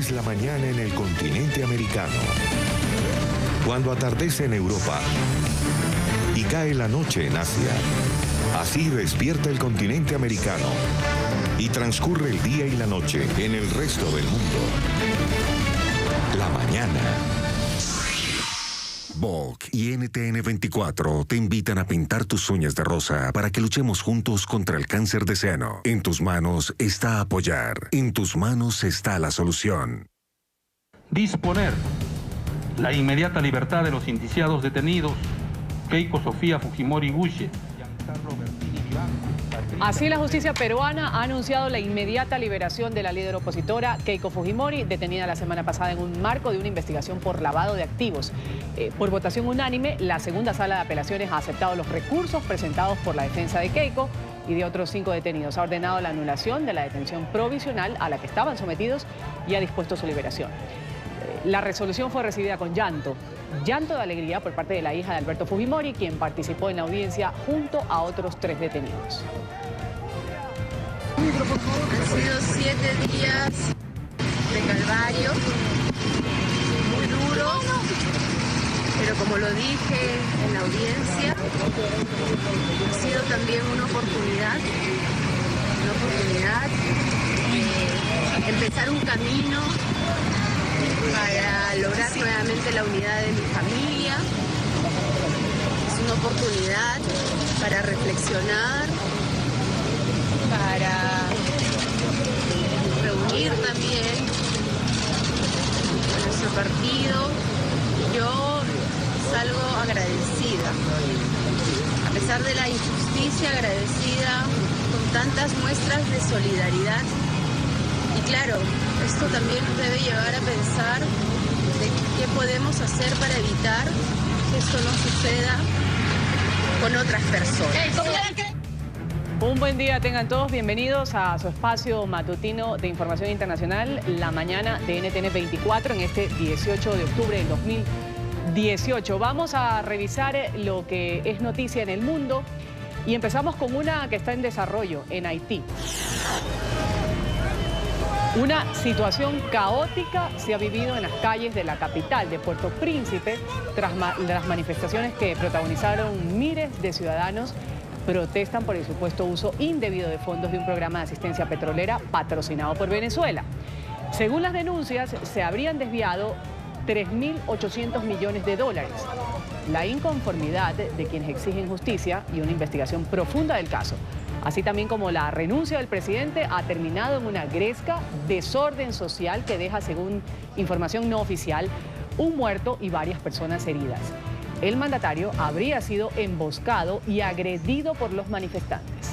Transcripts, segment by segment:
es la mañana en el continente americano. Cuando atardece en Europa y cae la noche en Asia. Así despierta el continente americano y transcurre el día y la noche en el resto del mundo. La mañana. Vogue y NTN 24 te invitan a pintar tus uñas de rosa para que luchemos juntos contra el cáncer de seno. En tus manos está apoyar. En tus manos está la solución. Disponer la inmediata libertad de los indiciados detenidos Keiko Sofía Fujimori Guche. Así la justicia peruana ha anunciado la inmediata liberación de la líder opositora Keiko Fujimori, detenida la semana pasada en un marco de una investigación por lavado de activos. Por votación unánime, la segunda sala de apelaciones ha aceptado los recursos presentados por la defensa de Keiko y de otros 5 detenidos. Ha ordenado la anulación de la detención provisional a la que estaban sometidos y ha dispuesto su liberación. La resolución fue recibida con llanto de alegría por parte de la hija de Alberto Fujimori, quien participó en la audiencia junto a otros 3 detenidos. Han sido 7 días de calvario, muy duros, pero como lo dije en la audiencia, ha sido también una oportunidad de empezar un camino para lograr nuevamente la unidad de mi familia. Es una oportunidad para reflexionar, para reunir también con nuestro partido. Yo salgo agradecida, a pesar de la injusticia, agradecida con tantas muestras de solidaridad. Y claro, esto también nos debe llevar a pensar de qué podemos hacer para evitar que esto no suceda con otras personas. Un buen día tengan todos, bienvenidos a su espacio matutino de información internacional, la mañana de NTN 24 en este 18 de octubre del 2018. Vamos a revisar lo que es noticia en el mundo y empezamos con una que está en desarrollo en Haití. Una situación caótica se ha vivido en las calles de la capital de Puerto Príncipe tras las manifestaciones que protagonizaron miles de ciudadanos. Protestan por el supuesto uso indebido de fondos de un programa de asistencia petrolera patrocinado por Venezuela. Según las denuncias, se habrían desviado 3.800 millones de dólares. La inconformidad de quienes exigen justicia y una investigación profunda del caso, así también como la renuncia del presidente, ha terminado en una gresca desorden social que deja, según información no oficial, un muerto y varias personas heridas. El mandatario habría sido emboscado y agredido por los manifestantes.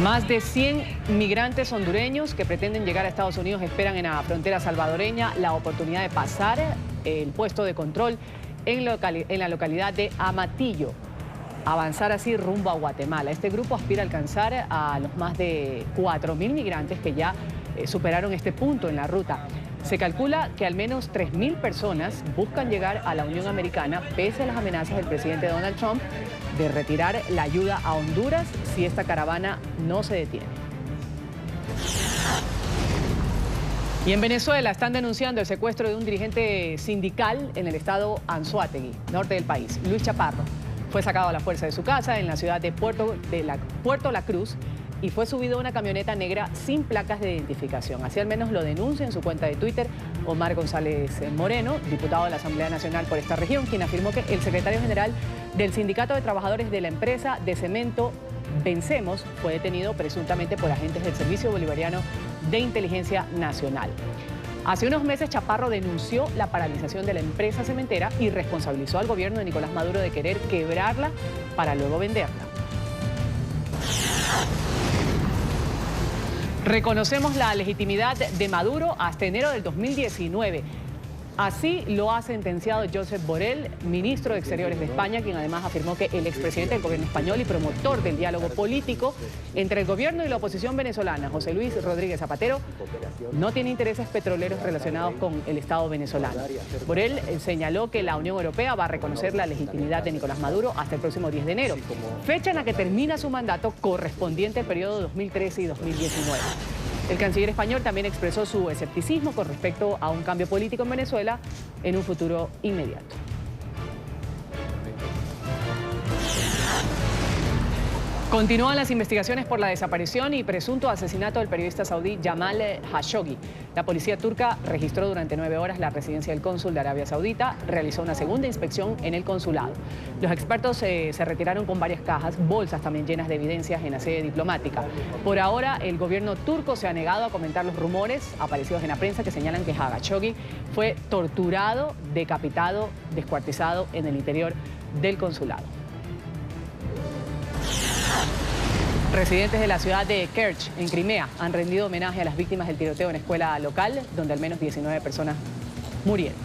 Más de 100 migrantes hondureños que pretenden llegar a Estados Unidos esperan en la frontera salvadoreña la oportunidad de pasar el puesto de control en la localidad de Amatillo, avanzar así rumbo a Guatemala. Este grupo aspira a alcanzar a los más de 4.000 migrantes que ya superaron este punto en la ruta. Se calcula que al menos 3.000 personas buscan llegar a la Unión Americana pese a las amenazas del presidente Donald Trump de retirar la ayuda a Honduras si esta caravana no se detiene. Y en Venezuela están denunciando el secuestro de un dirigente sindical en el estado Anzoátegui, norte del país. Luis Chaparro fue sacado a la fuerza de su casa en la ciudad de Puerto La Cruz y fue subido a una camioneta negra sin placas de identificación. Así al menos lo denuncia en su cuenta de Twitter Omar González Moreno, diputado de la Asamblea Nacional por esta región, quien afirmó que el secretario general del Sindicato de Trabajadores de la empresa de cemento Vencemos fue detenido presuntamente por agentes del Servicio Bolivariano de Inteligencia Nacional. Hace unos meses Chaparro denunció la paralización de la empresa cementera y responsabilizó al gobierno de Nicolás Maduro de querer quebrarla para luego venderla. Reconocemos la legitimidad de Maduro hasta enero del 2019. Así lo ha sentenciado Josep Borrell, ministro de Exteriores de España, quien además afirmó que el expresidente del gobierno español y promotor del diálogo político entre el gobierno y la oposición venezolana, José Luis Rodríguez Zapatero, no tiene intereses petroleros relacionados con el Estado venezolano. Borrell señaló que la Unión Europea va a reconocer la legitimidad de Nicolás Maduro hasta el próximo 10 de enero, fecha en la que termina su mandato correspondiente al periodo 2013 y 2019. El canciller español también expresó su escepticismo con respecto a un cambio político en Venezuela en un futuro inmediato. Continúan las investigaciones por la desaparición y presunto asesinato del periodista saudí Jamal Khashoggi. La policía turca registró durante 9 horas la residencia del cónsul de Arabia Saudita, realizó una segunda inspección en el consulado. Los expertos se retiraron con varias cajas, bolsas también llenas de evidencias en la sede diplomática. Por ahora, el gobierno turco se ha negado a comentar los rumores aparecidos en la prensa que señalan que Khashoggi fue torturado, decapitado, descuartizado en el interior del consulado. Residentes de la ciudad de Kerch, en Crimea, han rendido homenaje a las víctimas del tiroteo en escuela local, donde al menos 19 personas murieron.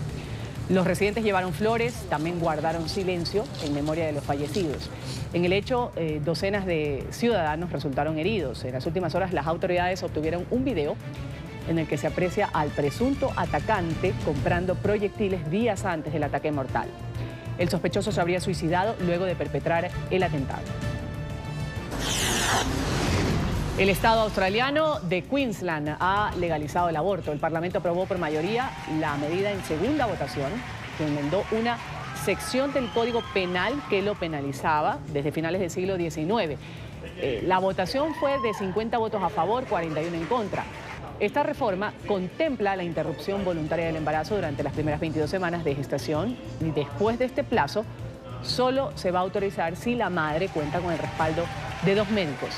Los residentes llevaron flores, también guardaron silencio en memoria de los fallecidos. En el hecho, docenas de ciudadanos resultaron heridos. En las últimas horas, las autoridades obtuvieron un video en el que se aprecia al presunto atacante comprando proyectiles días antes del ataque mortal. El sospechoso se habría suicidado luego de perpetrar el atentado. El estado australiano de Queensland ha legalizado el aborto. El Parlamento aprobó por mayoría la medida en segunda votación, que enmendó una sección del Código Penal que lo penalizaba desde finales del siglo XIX. La votación fue de 50 votos a favor, 41 en contra. Esta reforma contempla la interrupción voluntaria del embarazo durante las primeras 22 semanas de gestación y después de este plazo solo se va a autorizar si la madre cuenta con el respaldo de 2 médicos.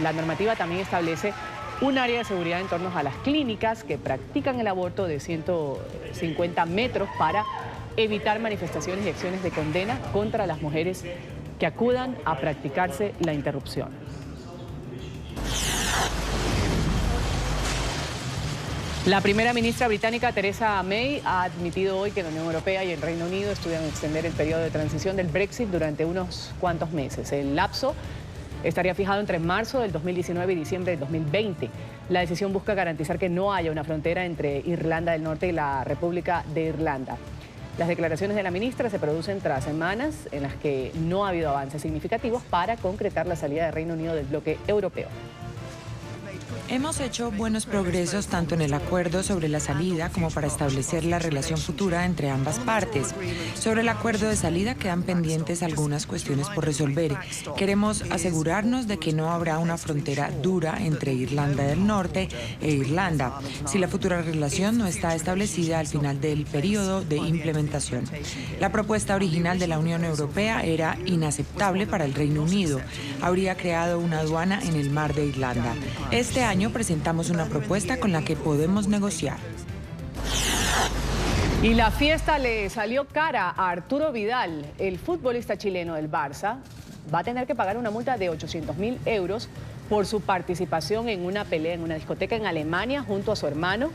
La normativa también establece un área de seguridad en torno a las clínicas que practican el aborto de 150 metros para evitar manifestaciones y acciones de condena contra las mujeres que acudan a practicarse la interrupción. La primera ministra británica Theresa May ha admitido hoy que la Unión Europea y el Reino Unido estudian extender el periodo de transición del Brexit durante unos cuantos meses. El lapso estaría fijado entre marzo del 2019 y diciembre del 2020. La decisión busca garantizar que no haya una frontera entre Irlanda del Norte y la República de Irlanda. Las declaraciones de la ministra se producen tras semanas en las que no ha habido avances significativos para concretar la salida del Reino Unido del bloque europeo. Hemos hecho buenos progresos tanto en el acuerdo sobre la salida como para establecer la relación futura entre ambas partes. Sobre el acuerdo de salida quedan pendientes algunas cuestiones por resolver. Queremos asegurarnos de que no habrá una frontera dura entre Irlanda del Norte e Irlanda, si la futura relación no está establecida al final del periodo de implementación. La propuesta original de la Unión Europea era inaceptable para el Reino Unido. Habría creado una aduana en el mar de Irlanda. Este año presentamos una propuesta con la que podemos negociar. Y la fiesta le salió cara a Arturo Vidal. El futbolista chileno del Barça va a tener que pagar una multa de 800.000 euros por su participación en una pelea en una discoteca en Alemania junto a su hermano.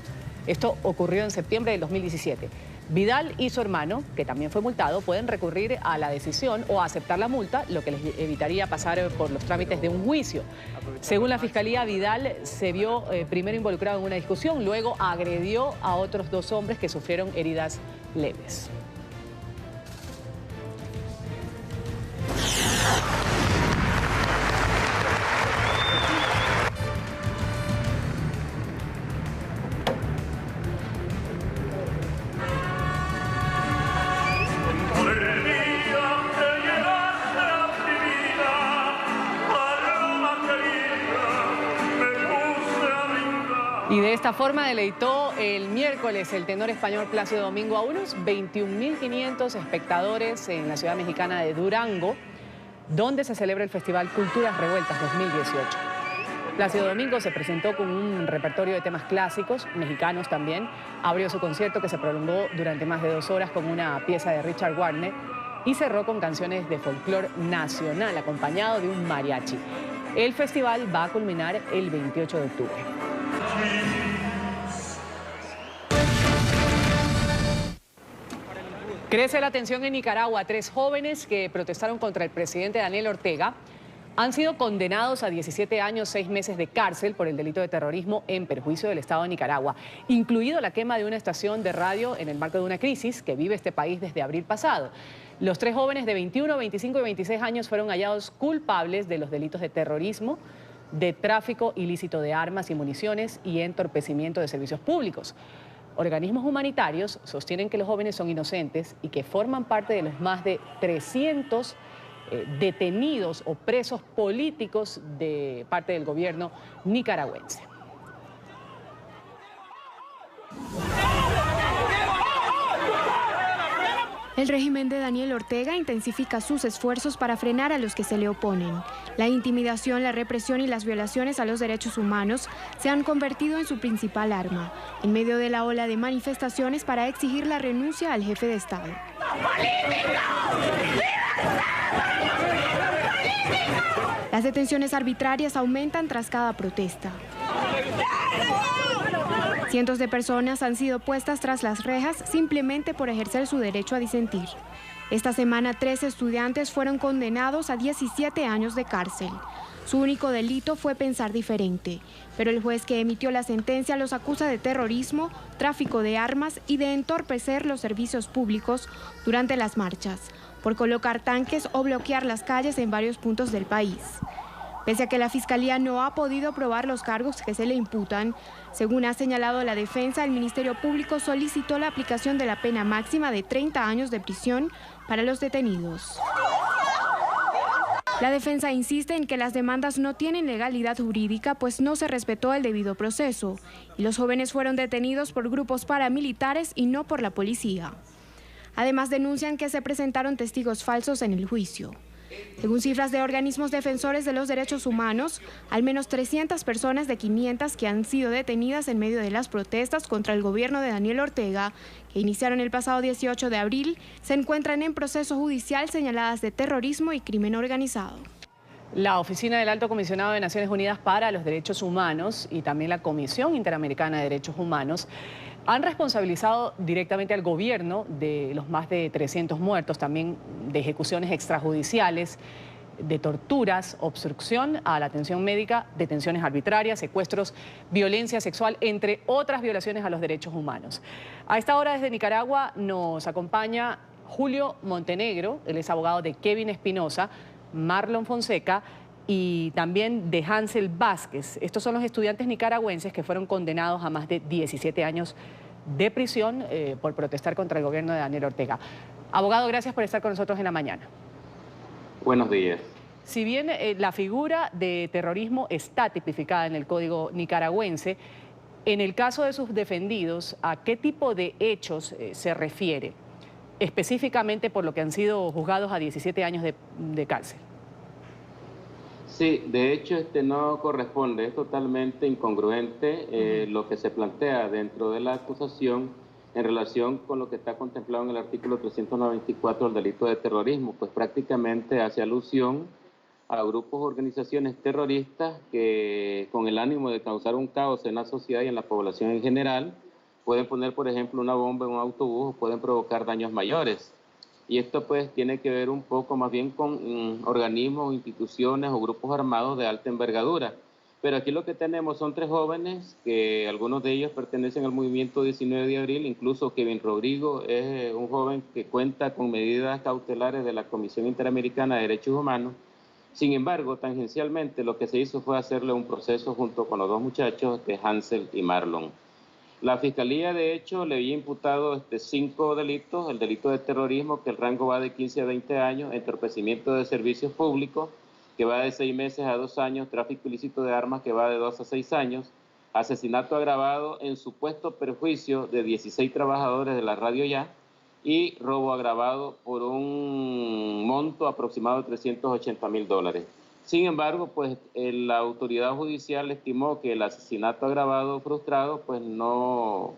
Esto ocurrió en septiembre del 2017. Vidal y su hermano, que también fue multado, pueden recurrir a la decisión o aceptar la multa, lo que les evitaría pasar por los trámites de un juicio. Según la Fiscalía, Vidal se vio primero involucrado en una discusión, luego agredió a otros 2 hombres que sufrieron heridas leves. Y de esta forma deleitó el miércoles el tenor español Plácido Domingo a unos 21.500 espectadores en la ciudad mexicana de Durango, donde se celebra el Festival Culturas Revueltas 2018. Plácido Domingo se presentó con un repertorio de temas clásicos, mexicanos también. Abrió su concierto, que se prolongó durante más de 2 horas, con una pieza de Richard Wagner, y cerró con canciones de folclore nacional, acompañado de un mariachi. El festival va a culminar el 28 de octubre. Crece la tensión en Nicaragua. 3 jóvenes que protestaron contra el presidente Daniel Ortega han sido condenados a 17 años, 6 meses de cárcel por el delito de terrorismo en perjuicio del Estado de Nicaragua, incluido la quema de una estación de radio en el marco de una crisis que vive este país desde abril pasado. Los 3 jóvenes de 21, 25 y 26 años fueron hallados culpables de los delitos de terrorismo, de tráfico ilícito de armas y municiones y entorpecimiento de servicios públicos. Organismos humanitarios sostienen que los jóvenes son inocentes y que forman parte de los más de 300 detenidos o presos políticos de parte del gobierno nicaragüense. El régimen de Daniel Ortega intensifica sus esfuerzos para frenar a los que se le oponen. La intimidación, la represión y las violaciones a los derechos humanos se han convertido en su principal arma, en medio de la ola de manifestaciones para exigir la renuncia al jefe de Estado. Las detenciones arbitrarias aumentan tras cada protesta. Cientos de personas han sido puestas tras las rejas simplemente por ejercer su derecho a disentir. Esta semana 3 estudiantes fueron condenados a 17 años de cárcel. Su único delito fue pensar diferente, pero el juez que emitió la sentencia los acusa de terrorismo, tráfico de armas y de entorpecer los servicios públicos durante las marchas, por colocar tanques o bloquear las calles en varios puntos del país. Pese a que la Fiscalía no ha podido probar los cargos que se le imputan, según ha señalado la defensa, el Ministerio Público solicitó la aplicación de la pena máxima de 30 años de prisión para los detenidos. La defensa insiste en que las demandas no tienen legalidad jurídica, pues no se respetó el debido proceso, y los jóvenes fueron detenidos por grupos paramilitares y no por la policía. Además, denuncian que se presentaron testigos falsos en el juicio. Según cifras de organismos defensores de los derechos humanos, al menos 300 personas de 500 que han sido detenidas en medio de las protestas contra el gobierno de Daniel Ortega, que iniciaron el pasado 18 de abril, se encuentran en proceso judicial señaladas de terrorismo y crimen organizado. La Oficina del Alto Comisionado de Naciones Unidas para los Derechos Humanos y también la Comisión Interamericana de Derechos Humanos han responsabilizado directamente al gobierno de los más de 300 muertos, también de ejecuciones extrajudiciales, de torturas, obstrucción a la atención médica, detenciones arbitrarias, secuestros, violencia sexual, entre otras violaciones a los derechos humanos. A esta hora desde Nicaragua nos acompaña Julio Montenegro, él es abogado de Kevin Espinosa, Marlon Fonseca y también de Hansel Vázquez. Estos son los estudiantes nicaragüenses que fueron condenados a más de 17 años de prisión por protestar contra el gobierno de Daniel Ortega. Abogado, gracias por estar con nosotros en la mañana. Buenos días. Si bien la figura de terrorismo está tipificada en el Código nicaragüense, en el caso de sus defendidos, ¿a qué tipo de hechos se refiere? Específicamente por lo que han sido juzgados a 17 años de cárcel. Sí, de hecho no corresponde, es totalmente incongruente lo que se plantea dentro de la acusación en relación con lo que está contemplado en el artículo 394 del delito de terrorismo, pues prácticamente hace alusión a grupos o organizaciones terroristas que con el ánimo de causar un caos en la sociedad y en la población en general, pueden poner, por ejemplo, una bomba en un autobús o pueden provocar daños mayores. Y esto pues tiene que ver un poco más bien con organismos, instituciones o grupos armados de alta envergadura. Pero aquí lo que tenemos son 3 jóvenes, que algunos de ellos pertenecen al movimiento 19 de abril, incluso Kevin Rodrigo es un joven que cuenta con medidas cautelares de la Comisión Interamericana de Derechos Humanos. Sin embargo, tangencialmente lo que se hizo fue hacerle un proceso junto con los 2 muchachos de Hansel y Marlon. La Fiscalía, de hecho, le había imputado 5 delitos, el delito de terrorismo, que el rango va de 15 a 20 años, entorpecimiento de servicios públicos, que va de 6 meses a 2 años, tráfico ilícito de armas, que va de 2 a 6 años, asesinato agravado en supuesto perjuicio de 16 trabajadores de la Radio Ya, y robo agravado por un monto aproximado de $380,000. Sin embargo, pues la autoridad judicial estimó que el asesinato agravado frustrado pues no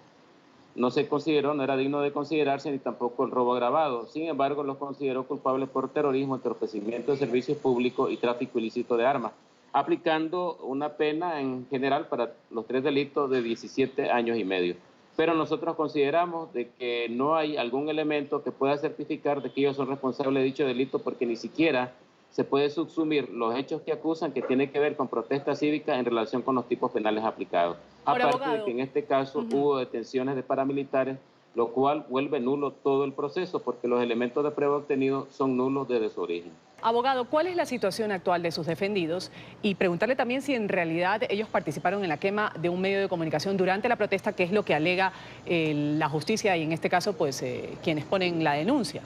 se consideró, no era digno de considerarse, ni tampoco el robo agravado. Sin embargo, los consideró culpables por terrorismo, entorpecimiento de servicios públicos y tráfico ilícito de armas, aplicando una pena en general para los 3 delitos de 17 años y medio. pero nosotros consideramos de que no hay algún elemento que pueda certificar de que ellos son responsables de dicho delito, porque ni siquiera se puede subsumir los hechos que acusan, que tienen que ver con protesta cívica en relación con los tipos penales aplicados. Ahora, Aparte abogado, de que en este caso hubo detenciones de paramilitares, lo cual vuelve nulo todo el proceso, porque los elementos de prueba obtenidos son nulos desde su origen. Abogado, ¿cuál es la situación actual de sus defendidos? Y preguntarle también si en realidad ellos participaron en la quema de un medio de comunicación durante la protesta, que es lo que alega la justicia y en este caso pues quienes ponen la denuncia.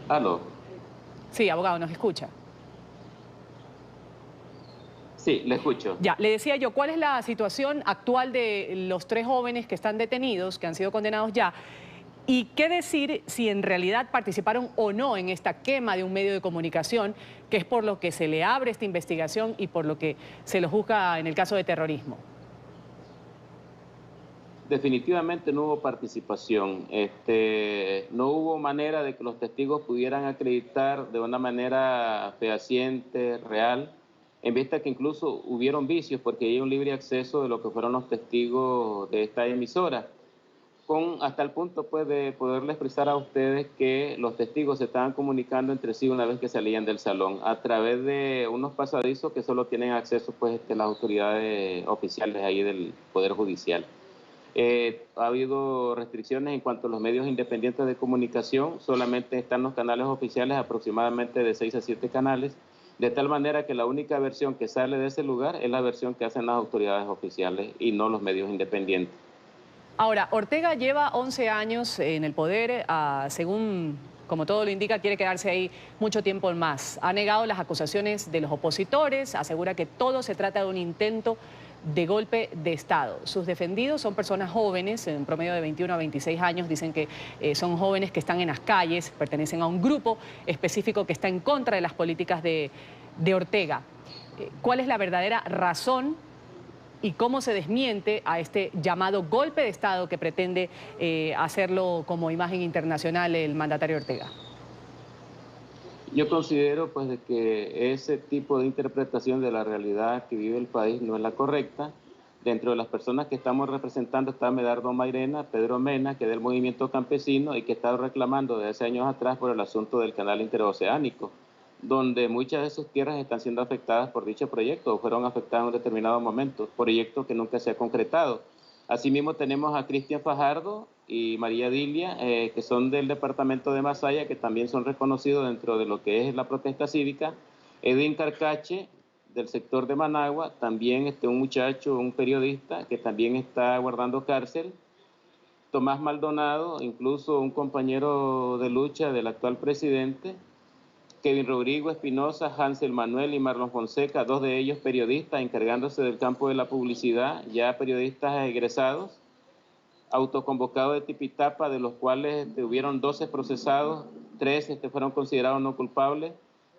¿Aló? Sí, abogado, ¿nos escucha? Sí, le escucho. Ya, le decía yo, ¿cuál es la situación actual de los 3 jóvenes que están detenidos, que han sido condenados ya? ¿Y qué decir si en realidad participaron o no en esta quema de un medio de comunicación, que es por lo que se le abre esta investigación y por lo que se lo juzga en el caso de terrorismo? Definitivamente no hubo participación. No hubo manera de que los testigos pudieran acreditar de una manera fehaciente, real, en vista que incluso hubieron vicios, porque hay un libre acceso de lo que fueron los testigos de esta emisora, hasta el punto pues, de poderle expresar a ustedes que los testigos se estaban comunicando entre sí una vez que salían del salón, a través de unos pasadizos que solo tienen acceso pues, las autoridades oficiales ahí del Poder Judicial. Ha habido restricciones en cuanto a los medios independientes de comunicación, solamente están los canales oficiales, aproximadamente de 6 a 7 canales, de tal manera que la única versión que sale de ese lugar es la versión que hacen las autoridades oficiales y no los medios independientes. Ahora, Ortega lleva 11 años en el poder, según como todo lo indica, quiere quedarse ahí mucho tiempo más. Ha negado las acusaciones de los opositores, asegura que todo se trata de un intento de golpe de Estado. Sus defendidos son personas jóvenes, en promedio de 21 a 26 años, dicen que son jóvenes que están en las calles, pertenecen a un grupo específico que está en contra de las políticas de Ortega. ¿Cuál es la verdadera razón y cómo se desmiente a este llamado golpe de Estado que pretende hacerlo como imagen internacional el mandatario Ortega? Yo considero pues de que ese tipo de interpretación de la realidad que vive el país no es la correcta. Dentro de las personas que estamos representando está Medardo Mairena, Pedro Mena, que es del movimiento campesino y que está reclamando desde hace años atrás por el asunto del canal interoceánico, donde muchas de sus tierras están siendo afectadas por dicho proyecto o fueron afectadas en un determinado momento, proyecto que nunca se ha concretado. Asimismo tenemos a Cristian Fajardo y María Dilia, que son del departamento de Masaya, que también son reconocidos dentro de lo que es la protesta cívica. Edwin Carcache, del sector de Managua, también un muchacho, un periodista, que también está guardando cárcel. Tomás Maldonado, incluso un compañero de lucha del actual presidente. Kevin Rodrigo Espinosa, Hansel Manuel y Marlon Fonseca, 2 de ellos periodistas encargándose del campo de la publicidad, ya periodistas egresados, autoconvocados de Tipitapa, de los cuales hubieron 12 procesados, 3 fueron considerados no culpables,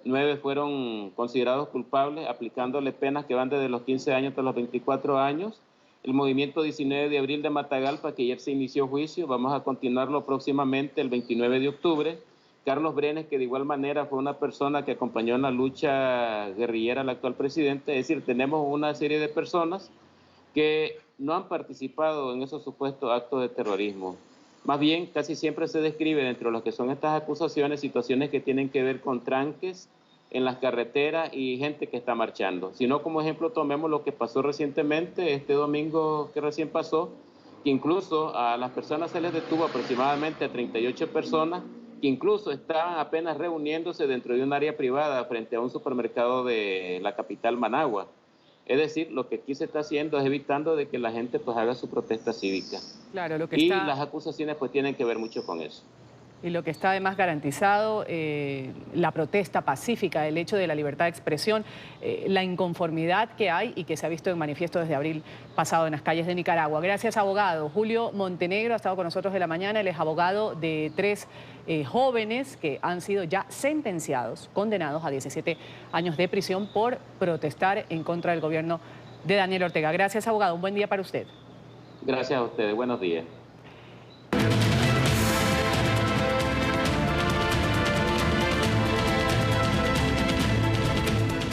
9 fueron considerados culpables, aplicándole penas que van desde los 15 años hasta los 24 años. El movimiento 19 de abril de Matagalpa, que ayer se inició juicio, vamos a continuarlo próximamente el 29 de octubre. Carlos Brenes, que de igual manera fue una persona que acompañó en la lucha guerrillera al actual presidente. Es decir, tenemos una serie de personas que no han participado en esos supuestos actos de terrorismo. Más bien, casi siempre se describe dentro de lo que son estas acusaciones situaciones que tienen que ver con tranques en las carreteras y gente que está marchando. Si no, como ejemplo, tomemos lo que pasó recientemente, este domingo que recién pasó, que incluso a las personas se les detuvo aproximadamente a 38 personas, que incluso estaban apenas reuniéndose dentro de un área privada frente a un supermercado de la capital Managua. Es decir, lo que aquí se está haciendo es evitando de que la gente pues haga su protesta cívica. Claro, lo que y las acusaciones pues tienen que ver mucho con eso. Y lo que está además garantizado, la protesta pacífica, el hecho de la libertad de expresión, la inconformidad que hay y que se ha visto en manifiesto desde abril pasado en las calles de Nicaragua. Gracias, abogado. Julio Montenegro ha estado con nosotros de la mañana. Él es abogado de 3 jóvenes que han sido ya sentenciados, condenados a 17 años de prisión por protestar en contra del gobierno de Daniel Ortega. Gracias, abogado. Un buen día para usted. Gracias a ustedes. Buenos días.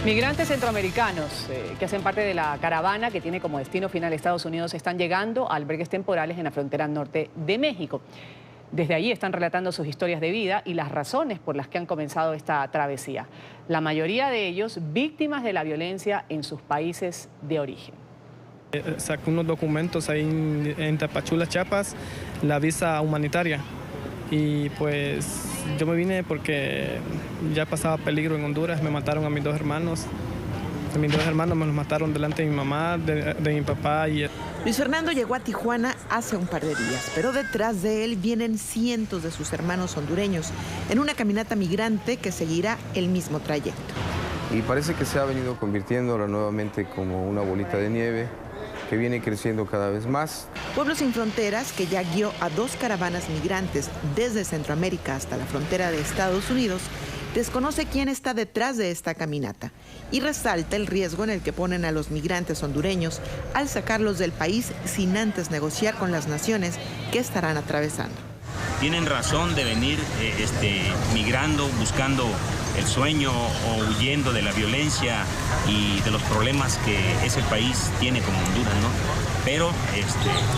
Migrantes centroamericanos que hacen parte de la caravana que tiene como destino final Estados Unidos están llegando a albergues temporales en la frontera norte de México. Desde allí están relatando sus historias de vida y las razones por las que han comenzado esta travesía. La mayoría de ellos víctimas de la violencia en sus países de origen. Sacó unos documentos ahí en Tapachula, Chiapas, la visa humanitaria. Y pues yo me vine porque ya pasaba peligro en Honduras, me mataron a mis dos hermanos. A mis dos hermanos me los mataron delante de mi mamá, de mi papá. Luis Fernando llegó a Tijuana hace un par de días, pero detrás de él vienen cientos de sus hermanos hondureños en una caminata migrante que seguirá el mismo trayecto. Y parece que se ha venido convirtiendo ahora nuevamente como una bolita de nieve que viene creciendo cada vez más. Pueblos Sin Fronteras, que ya guió a 2 caravanas migrantes desde Centroamérica hasta la frontera de Estados Unidos, desconoce quién está detrás de esta caminata y resalta el riesgo en el que ponen a los migrantes hondureños al sacarlos del país sin antes negociar con las naciones que estarán atravesando. Tienen razón de venir migrando, buscando el sueño o huyendo de la violencia y de los problemas que ese país tiene como Honduras, ¿no? Pero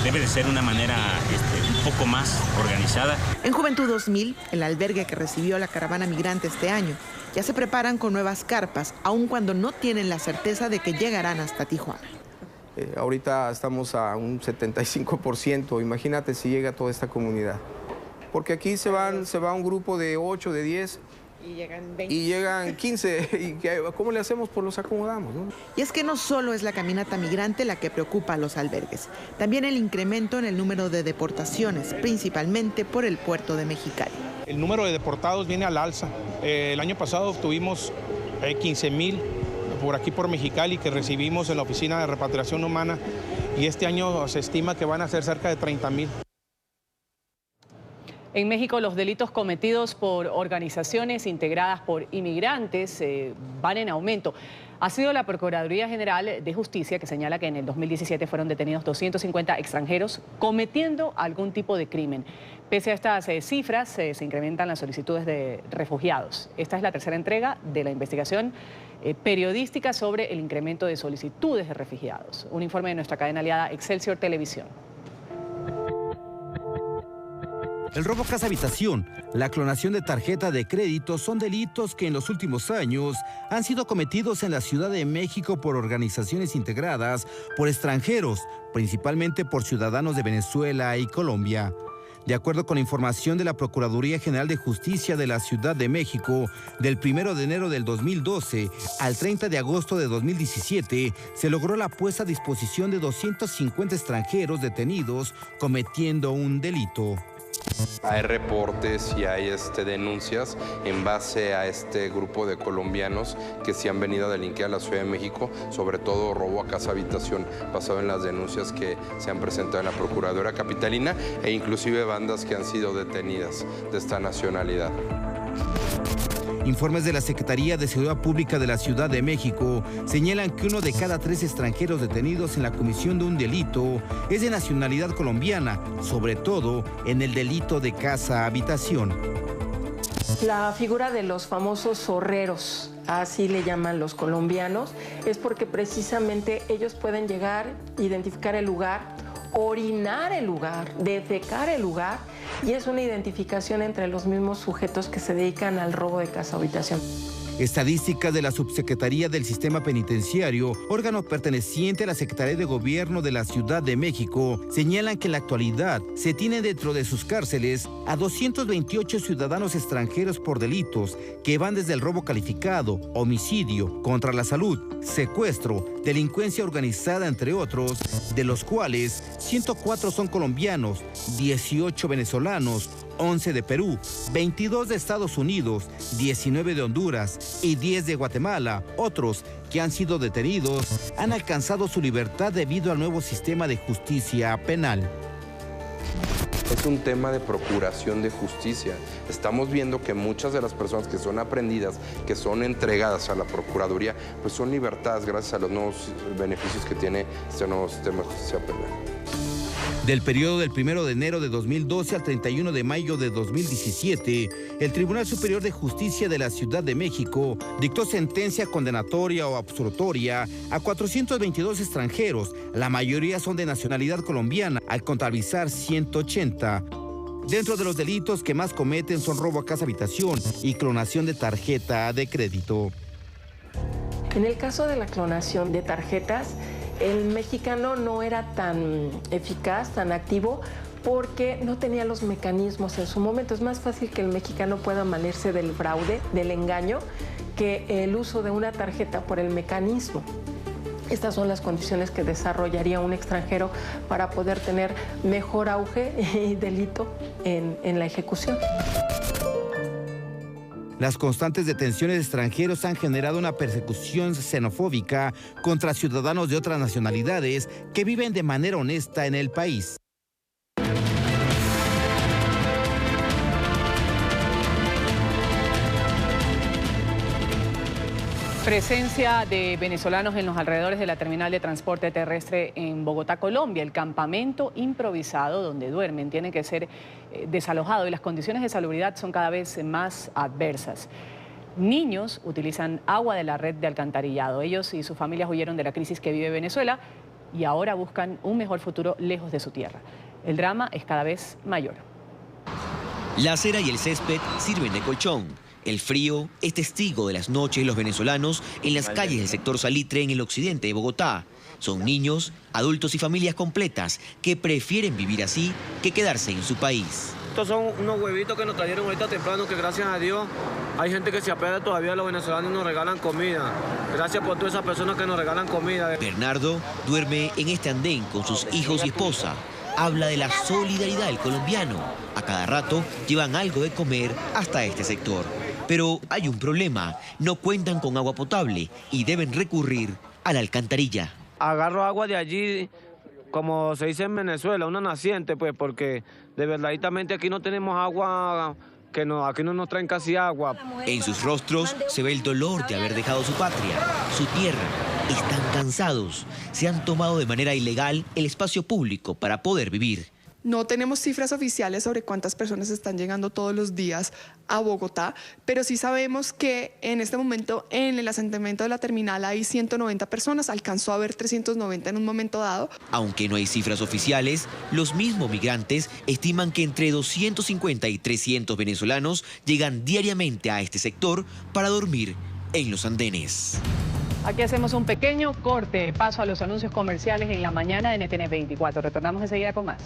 debe de ser una manera un poco más organizada. En Juventud 2000, el albergue que recibió la caravana migrante este año, ya se preparan con nuevas carpas, aun cuando no tienen la certeza de que llegarán hasta Tijuana. Ahorita estamos a un 75%, imagínate si llega toda esta comunidad. Porque aquí se va un grupo de 8, de 10... Y llegan 20. Y llegan 15. ¿Y cómo le hacemos? Pues los acomodamos, ¿no? Y es que no solo es la caminata migrante la que preocupa a los albergues, también el incremento en el número de deportaciones, principalmente por el puerto de Mexicali. El número de deportados viene al alza. El año pasado tuvimos 15,000 por aquí por Mexicali que recibimos en la Oficina de Repatriación Humana y este año se estima que van a ser cerca de 30,000. En México, los delitos cometidos por organizaciones integradas por inmigrantes van en aumento. Ha sido la Procuraduría General de Justicia que señala que en el 2017 fueron detenidos 250 extranjeros cometiendo algún tipo de crimen. Pese a estas cifras, se incrementan las solicitudes de refugiados. Esta es la tercera entrega de la investigación periodística sobre el incremento de solicitudes de refugiados. Un informe de nuestra cadena aliada Excelsior Televisión. El robo casa habitación, la clonación de tarjeta de crédito son delitos que en los últimos años han sido cometidos en la Ciudad de México por organizaciones integradas por extranjeros, principalmente por ciudadanos de Venezuela y Colombia. De acuerdo con información de la Procuraduría General de Justicia de la Ciudad de México, del 1 de enero del 2012 al 30 de agosto de 2017, se logró la puesta a disposición de 250 extranjeros detenidos cometiendo un delito. Hay reportes y hay denuncias en base a este grupo de colombianos que se han venido a delinquir a la Ciudad de México, sobre todo robo a casa habitación, basado en las denuncias que se han presentado en la Procuraduría Capitalina e inclusive bandas que han sido detenidas de esta nacionalidad. Informes de la Secretaría de Seguridad Pública de la Ciudad de México señalan que 1 de cada 3 extranjeros detenidos en la comisión de un delito es de nacionalidad colombiana, sobre todo en el delito de casa-habitación. La figura de los famosos zorreros, así le llaman los colombianos, es porque precisamente ellos pueden llegar, identificar el lugar, orinar el lugar, defecar el lugar, y es una identificación entre los mismos sujetos que se dedican al robo de casa o habitación. Estadísticas de la Subsecretaría del Sistema Penitenciario, órgano perteneciente a la Secretaría de Gobierno de la Ciudad de México, señalan que en la actualidad se tienen dentro de sus cárceles a 228 ciudadanos extranjeros por delitos que van desde el robo calificado, homicidio, contra la salud, secuestro, delincuencia organizada, entre otros, de los cuales 104 son colombianos, 18 venezolanos, 11 de Perú, 22 de Estados Unidos, 19 de Honduras y 10 de Guatemala. Otros que han sido detenidos han alcanzado su libertad debido al nuevo sistema de justicia penal. Es un tema de procuración de justicia. Estamos viendo que muchas de las personas que son aprehendidas, que son entregadas a la Procuraduría, pues son libertadas gracias a los nuevos beneficios que tiene este nuevo sistema de justicia penal. Del periodo del 1 de enero de 2012 al 31 de mayo de 2017, el Tribunal Superior de Justicia de la Ciudad de México dictó sentencia condenatoria o absolutoria a 422 extranjeros, la mayoría son de nacionalidad colombiana, al contabilizar 180. Dentro de los delitos que más cometen son robo a casa habitación y clonación de tarjeta de crédito. En el caso de la clonación de tarjetas, el mexicano no era tan eficaz, tan activo, porque no tenía los mecanismos en su momento. Es más fácil que el mexicano pueda valerse del fraude, del engaño, que el uso de una tarjeta por el mecanismo. Estas son las condiciones que desarrollaría un extranjero para poder tener mejor auge y delito en la ejecución. Las constantes detenciones de extranjeros han generado una persecución xenofóbica contra ciudadanos de otras nacionalidades que viven de manera honesta en el país. Presencia de venezolanos en los alrededores de la terminal de transporte terrestre en Bogotá, Colombia. El campamento improvisado donde duermen tiene que ser desalojado y las condiciones de salubridad son cada vez más adversas. Niños utilizan agua de la red de alcantarillado. Ellos y sus familias huyeron de la crisis que vive Venezuela y ahora buscan un mejor futuro lejos de su tierra. El drama es cada vez mayor. La acera y el césped sirven de colchón. El frío es testigo de las noches de los venezolanos en las calles del sector Salitre en el occidente de Bogotá. Son niños, adultos y familias completas que prefieren vivir así que quedarse en su país. Estos son unos huevitos que nos trajeron ahorita temprano que gracias a Dios hay gente que se apega todavía a los venezolanos y nos regalan comida. Gracias por todas esas personas que nos regalan comida. Bernardo duerme en este andén con sus hijos y esposa. Habla de la solidaridad del colombiano. A cada rato llevan algo de comer hasta este sector. Pero hay un problema, no cuentan con agua potable y deben recurrir a la alcantarilla. Agarro agua de allí, como se dice en Venezuela, una naciente, pues, porque de verdadamente aquí no tenemos agua, aquí no nos traen casi agua. En sus rostros se ve el dolor de haber dejado su patria, su tierra. Están cansados, se han tomado de manera ilegal el espacio público para poder vivir. No tenemos cifras oficiales sobre cuántas personas están llegando todos los días a Bogotá, pero sí sabemos que en este momento en el asentamiento de la terminal hay 190 personas, alcanzó a haber 390 en un momento dado. Aunque no hay cifras oficiales, los mismos migrantes estiman que entre 250 y 300 venezolanos llegan diariamente a este sector para dormir en los andenes. Aquí hacemos un pequeño corte, paso a los anuncios comerciales en la mañana de NTN 24. Retornamos enseguida con más.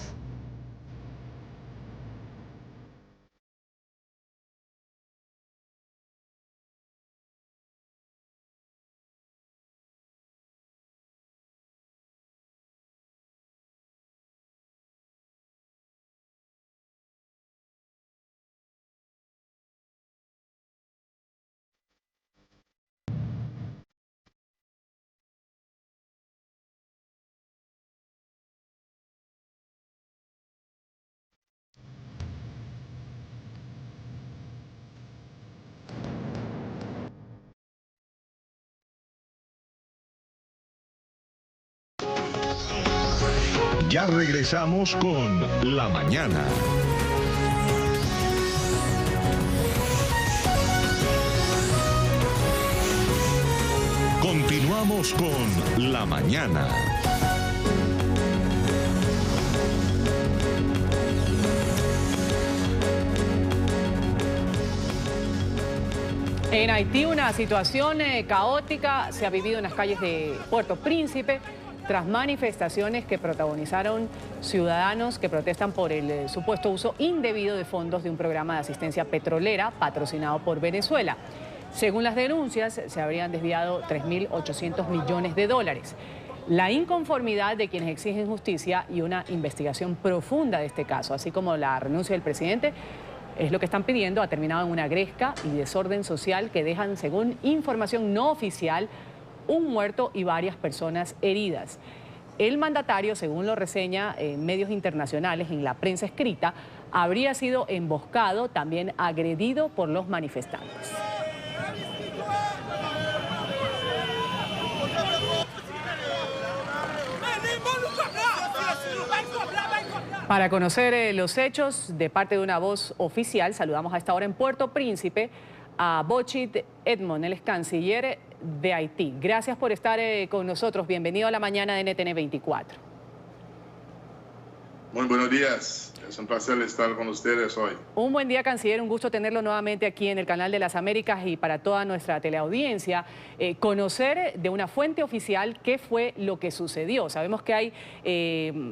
Ya regresamos con La Mañana. Continuamos con La Mañana. En Haití una situación caótica se ha vivido en las calles de Puerto Príncipe tras manifestaciones que protagonizaron ciudadanos que protestan por el supuesto uso indebido de fondos de un programa de asistencia petrolera patrocinado por Venezuela. Según las denuncias, se habrían desviado 3.800 millones de dólares. La inconformidad de quienes exigen justicia y una investigación profunda de este caso, así como la renuncia del presidente, es lo que están pidiendo, ha terminado en una gresca y desorden social que dejan, según información no oficial, un muerto y varias personas heridas. El mandatario, según lo reseña en medios internacionales, en la prensa escrita, habría sido emboscado, también agredido por los manifestantes. Para conocer los hechos, de parte de una voz oficial, saludamos a esta hora en Puerto Príncipe a Bochit Edmond, él es canciller de Haití. Gracias por estar con nosotros. Bienvenido a la mañana de NTN 24. Muy buenos días. Es un placer estar con ustedes hoy. Un buen día, canciller. Un gusto tenerlo nuevamente aquí en el Canal de las Américas y para toda nuestra teleaudiencia. Conocer de una fuente oficial qué fue lo que sucedió. Sabemos que hay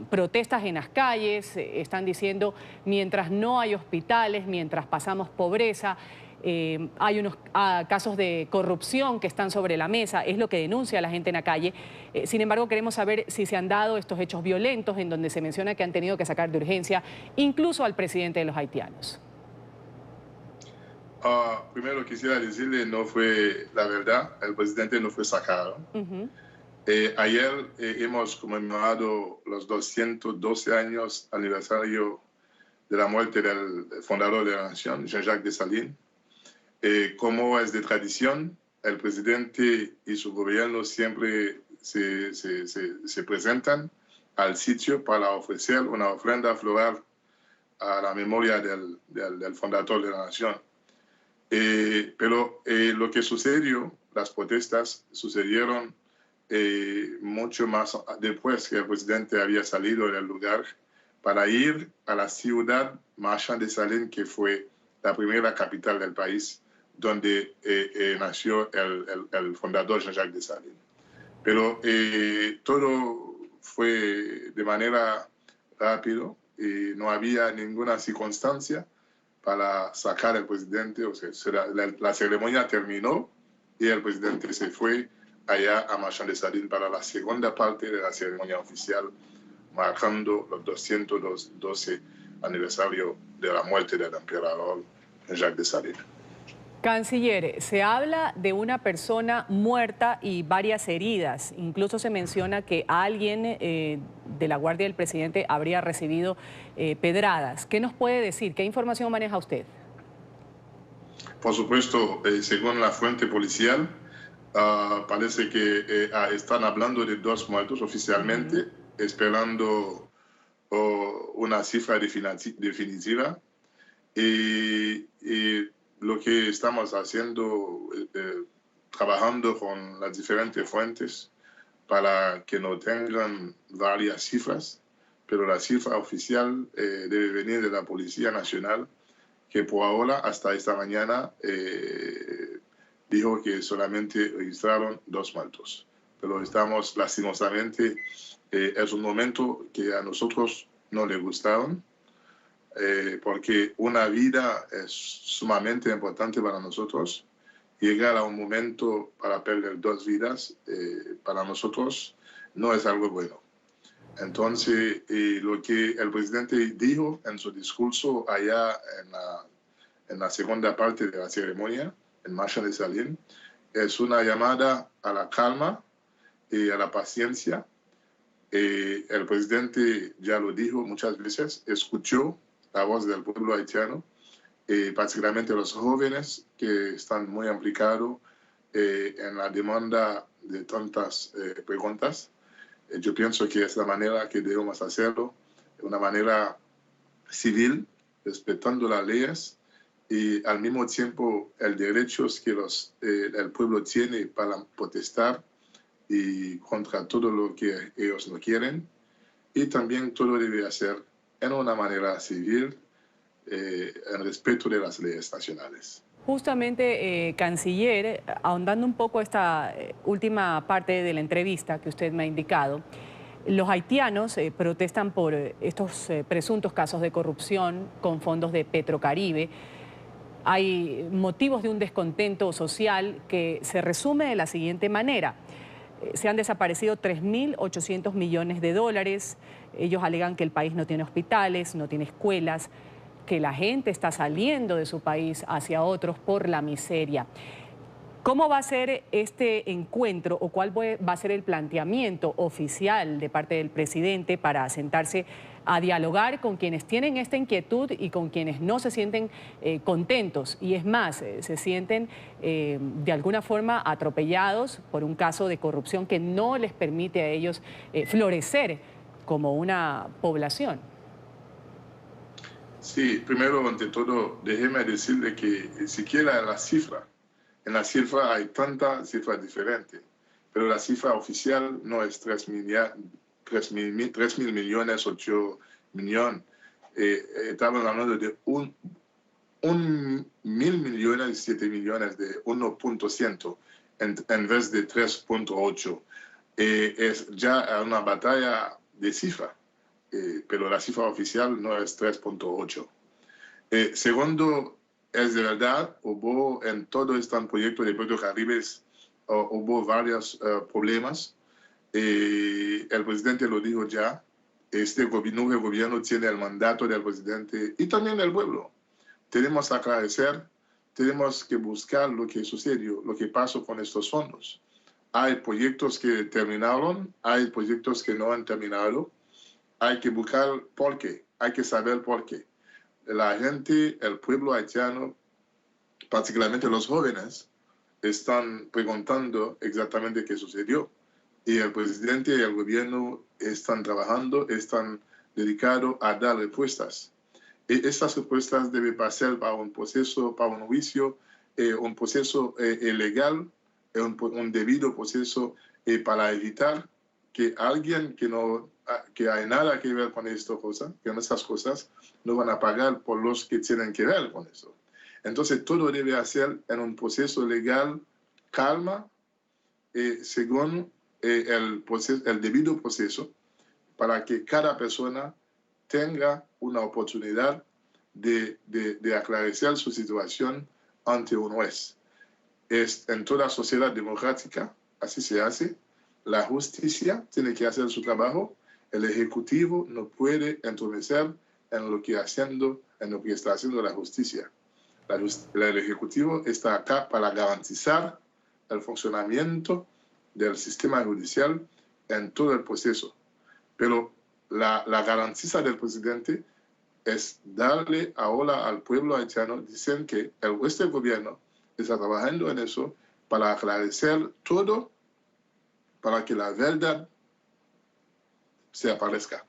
protestas en las calles. Están diciendo, mientras no hay hospitales, mientras pasamos pobreza, hay unos casos de corrupción que están sobre la mesa, es lo que denuncia la gente en la calle. Sin embargo, queremos saber si se han dado estos hechos violentos en donde se menciona que han tenido que sacar de urgencia incluso al presidente de los haitianos. Primero quisiera decirle, no fue la verdad, el presidente no fue sacado. Ayer hemos conmemorado los 212 años aniversario de la muerte del fundador de la nación, Jean-Jacques Dessalines. Como es de tradición, el presidente y su gobierno siempre se presentan al sitio para ofrecer una ofrenda floral a la memoria del fundador de la nación. Pero lo que sucedió, las protestas sucedieron mucho más después que el presidente había salido del lugar para ir a la ciudad Marchand de Salines, que fue la primera capital del país, donde nació el fundador Jean-Jacques Dessalines. Pero todo fue de manera rápida y no había ninguna circunstancia para sacar al presidente. O sea, la ceremonia terminó y el presidente se fue allá a Marchand de Salines para la segunda parte de la ceremonia oficial, marcando los 212 aniversario de la muerte del emperador Jean-Jacques Dessalines. Canciller, se habla de una persona muerta y varias heridas. Incluso se menciona que alguien de la guardia del presidente habría recibido pedradas. ¿Qué nos puede decir? ¿Qué información maneja usted? Por supuesto, según la fuente policial, parece que están hablando de 2 muertos oficialmente, esperando una cifra definitiva. Y lo que estamos haciendo, trabajando con las diferentes fuentes para que no tengan varias cifras, pero la cifra oficial debe venir de la Policía Nacional, que por ahora, hasta esta mañana, dijo que solamente registraron 2 muertos. Pero estamos, lastimosamente, es un momento que a nosotros no le gustaron, porque una vida es sumamente importante para nosotros. Llegar a un momento para perder 2 vidas, para nosotros no es algo bueno. Entonces, lo que el presidente dijo en su discurso allá en la segunda parte de la ceremonia, en Marchand de Salines, es una llamada a la calma y a la paciencia. El presidente ya lo dijo muchas veces, escuchó la voz del pueblo haitiano, particularmente los jóvenes que están muy implicados en la demanda de tantas preguntas. Yo pienso que es la manera que debemos hacerlo, de una manera civil, respetando las leyes y al mismo tiempo el derecho que el pueblo tiene para protestar y contra todo lo que ellos no quieren. Y también todo debe hacer en una manera civil, en respeto de las leyes nacionales. Justamente, canciller, ahondando un poco esta última parte de la entrevista que usted me ha indicado, los haitianos protestan por estos presuntos casos de corrupción con fondos de Petrocaribe. Hay motivos de un descontento social que se resume de la siguiente manera. Se han desaparecido 3.800 millones de dólares. Ellos alegan que el país no tiene hospitales, no tiene escuelas, que la gente está saliendo de su país hacia otros por la miseria. ¿Cómo va a ser este encuentro o cuál va a ser el planteamiento oficial de parte del presidente para sentarse a dialogar con quienes tienen esta inquietud y con quienes no se sienten contentos? Y es más, se sienten de alguna forma atropellados por un caso de corrupción que no les permite a ellos florecer como una población. Sí, primero, ante todo, déjeme decirle que siquiera la cifra, en la cifra hay tantas cifras diferentes, pero la cifra oficial no es 3 mil millones, 8 millones. Estamos hablando de 1.000 millones, 7 millones, de 1.100 en vez de 3.8. Es ya una batalla de cifra, pero la cifra oficial no es 3.8. Segundo, es de verdad, hubo en todo este proyecto de Puerto Caribes, hubo varios problemas. El presidente lo dijo ya, este nuevo gobierno tiene el mandato del presidente y también del pueblo. Tenemos que aclarecer, tenemos que buscar lo que sucedió, lo que pasó con estos fondos. Hay proyectos que terminaron, hay proyectos que no han terminado. Hay que buscar por qué, hay que saber por qué. La gente, el pueblo haitiano, particularmente los jóvenes, están preguntando exactamente qué sucedió. Y el presidente y el gobierno están trabajando, están dedicados a dar respuestas. Y estas respuestas deben pasar para un proceso, para un juicio, un proceso legal, un debido proceso para evitar que alguien que hay nada que ver con estas cosas, que esas cosas no van a pagar por los que tienen que ver con eso. Entonces todo debe hacer en un proceso legal, calma, según el debido proceso, para que cada persona tenga una oportunidad de aclarecer su situación ante un juez. En toda sociedad democrática, así se hace. La justicia tiene que hacer su trabajo. El Ejecutivo no puede entrometer en lo que está haciendo la justicia. El Ejecutivo está acá para garantizar el funcionamiento del sistema judicial en todo el proceso. Pero la garantía del presidente es darle ahora al pueblo haitiano, dicen que este gobierno está trabajando en eso para aclarecer todo, para que la verdad se aparezca.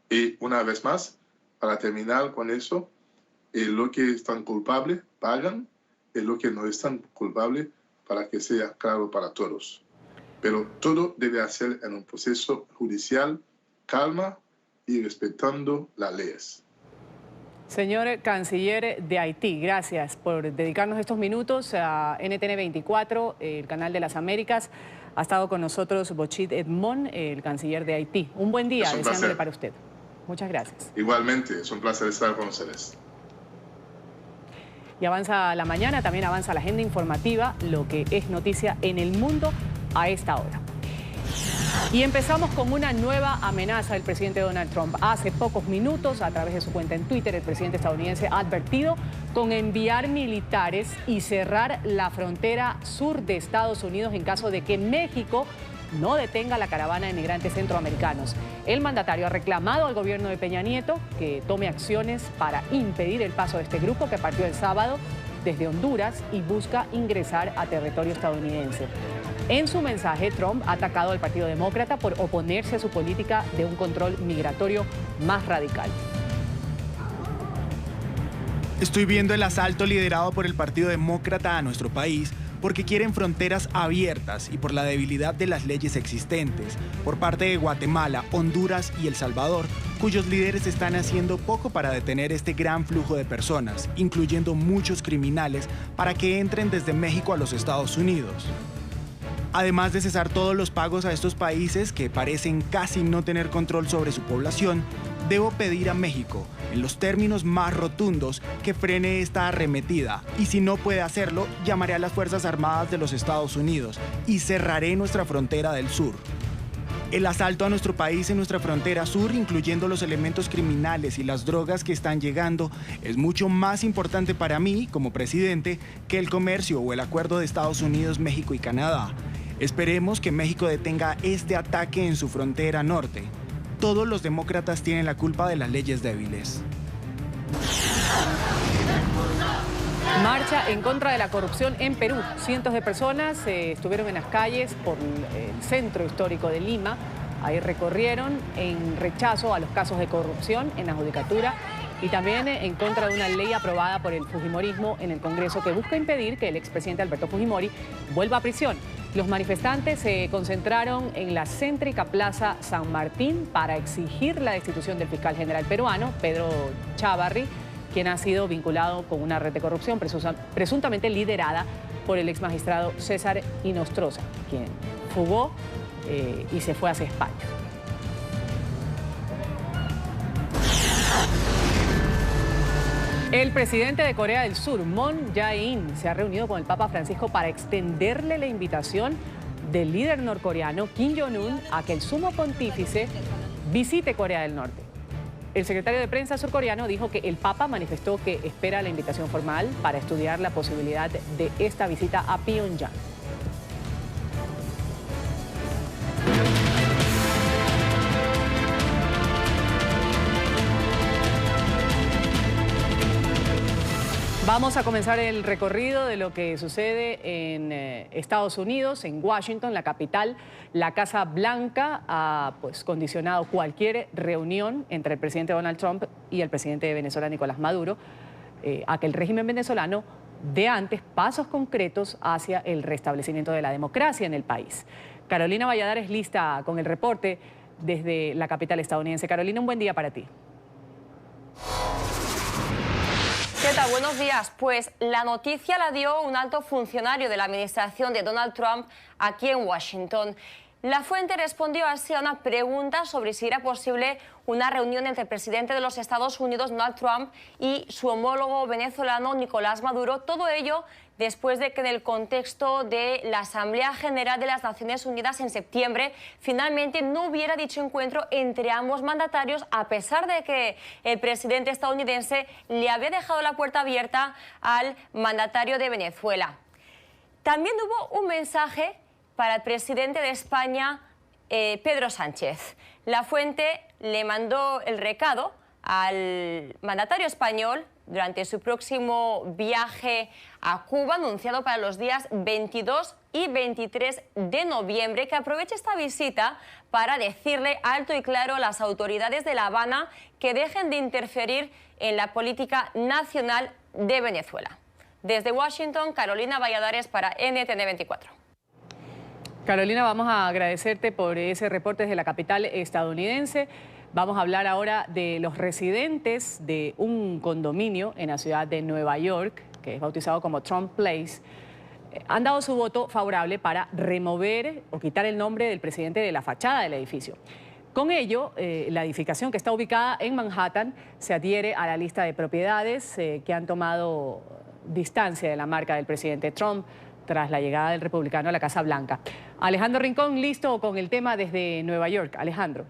Y una vez más, para terminar con eso, lo que están culpables pagan, y lo que no están culpables para que sea claro para todos. Pero todo debe hacer en un proceso judicial, calma y respetando las leyes. Señor canciller de Haití, gracias por dedicarnos estos minutos a NTN 24, el canal de las Américas. Ha estado con nosotros Bochid Edmond, el canciller de Haití. Un buen día, deseándole para usted. Muchas gracias. Igualmente, es un placer estar con ustedes. Y avanza la mañana, también avanza la agenda informativa, lo que es noticia en el mundo a esta hora. Y empezamos con una nueva amenaza del presidente Donald Trump. Hace pocos minutos, a través de su cuenta en Twitter, el presidente estadounidense ha advertido con enviar militares y cerrar la frontera sur de Estados Unidos en caso de que México no detenga la caravana de migrantes centroamericanos. El mandatario ha reclamado al gobierno de Peña Nieto que tome acciones para impedir el paso de este grupo que partió el sábado desde Honduras y busca ingresar a territorio estadounidense. En su mensaje, Trump ha atacado al Partido Demócrata por oponerse a su política de un control migratorio más radical. Estoy viendo el asalto liderado por el Partido Demócrata a nuestro país porque quieren fronteras abiertas y por la debilidad de las leyes existentes por parte de Guatemala, Honduras y El Salvador, cuyos líderes están haciendo poco para detener este gran flujo de personas, incluyendo muchos criminales, para que entren desde México a los Estados Unidos. Además de cesar todos los pagos a estos países que parecen casi no tener control sobre su población, debo pedir a México, en los términos más rotundos, que frene esta arremetida. Y si no puede hacerlo, llamaré a las Fuerzas Armadas de los Estados Unidos y cerraré nuestra frontera del sur. El asalto a nuestro país en nuestra frontera sur, incluyendo los elementos criminales y las drogas que están llegando, es mucho más importante para mí, como presidente, que el comercio o el acuerdo de Estados Unidos, México y Canadá. Esperemos que México detenga este ataque en su frontera norte. Todos los demócratas tienen la culpa de las leyes débiles. Marcha en contra de la corrupción en Perú. Cientos de personas estuvieron en las calles por el centro histórico de Lima. Ahí recorrieron en rechazo a los casos de corrupción en la judicatura y también en contra de una ley aprobada por el fujimorismo en el Congreso que busca impedir que el expresidente Alberto Fujimori vuelva a prisión. Los manifestantes se concentraron en la céntrica Plaza San Martín para exigir la destitución del fiscal general peruano, Pedro Chávarri, quien ha sido vinculado con una red de corrupción presuntamente liderada por el exmagistrado César Inostroza, quien fugó y se fue hacia España. El presidente de Corea del Sur, Moon Jae-in, se ha reunido con el Papa Francisco para extenderle la invitación del líder norcoreano Kim Jong-un a que el sumo pontífice visite Corea del Norte. El secretario de prensa surcoreano dijo que el Papa manifestó que espera la invitación formal para estudiar la posibilidad de esta visita a Pyongyang. Vamos a comenzar el recorrido de lo que sucede en Estados Unidos, en Washington, la capital. La Casa Blanca ha condicionado cualquier reunión entre el presidente Donald Trump y el presidente de Venezuela, Nicolás Maduro, a que el régimen venezolano dé antes pasos concretos hacia el restablecimiento de la democracia en el país. Carolina Valladares lista con el reporte desde la capital estadounidense. Carolina, un buen día para ti. ¿Qué tal? Buenos días. Pues la noticia la dio un alto funcionario de la administración de Donald Trump aquí en Washington. La fuente respondió así a una pregunta sobre si era posible una reunión entre el presidente de los Estados Unidos, Donald Trump, y su homólogo venezolano, Nicolás Maduro. Todo ello después de que en el contexto de la Asamblea General de las Naciones Unidas en septiembre finalmente no hubiera dicho encuentro entre ambos mandatarios, a pesar de que el presidente estadounidense le había dejado la puerta abierta al mandatario de Venezuela. También hubo un mensaje para el presidente de España, Pedro Sánchez. La fuente le mandó el recado al mandatario español durante su próximo viaje a Cuba, anunciado para los días 22 y 23 de noviembre, que aproveche esta visita para decirle alto y claro a las autoridades de La Habana que dejen de interferir en la política nacional de Venezuela. Desde Washington, Carolina Valladares para NTN 24. Carolina, vamos a agradecerte por ese reporte desde la capital estadounidense. Vamos a hablar ahora de los residentes de un condominio en la ciudad de Nueva York, que es bautizado como Trump Place. Han dado su voto favorable para remover o quitar el nombre del presidente de la fachada del edificio. Con ello, la edificación, que está ubicada en Manhattan, se adhiere a la lista de propiedades que han tomado distancia de la marca del presidente Trump tras la llegada del republicano a la Casa Blanca. Alejandro Rincón, listo con el tema desde Nueva York. Alejandro.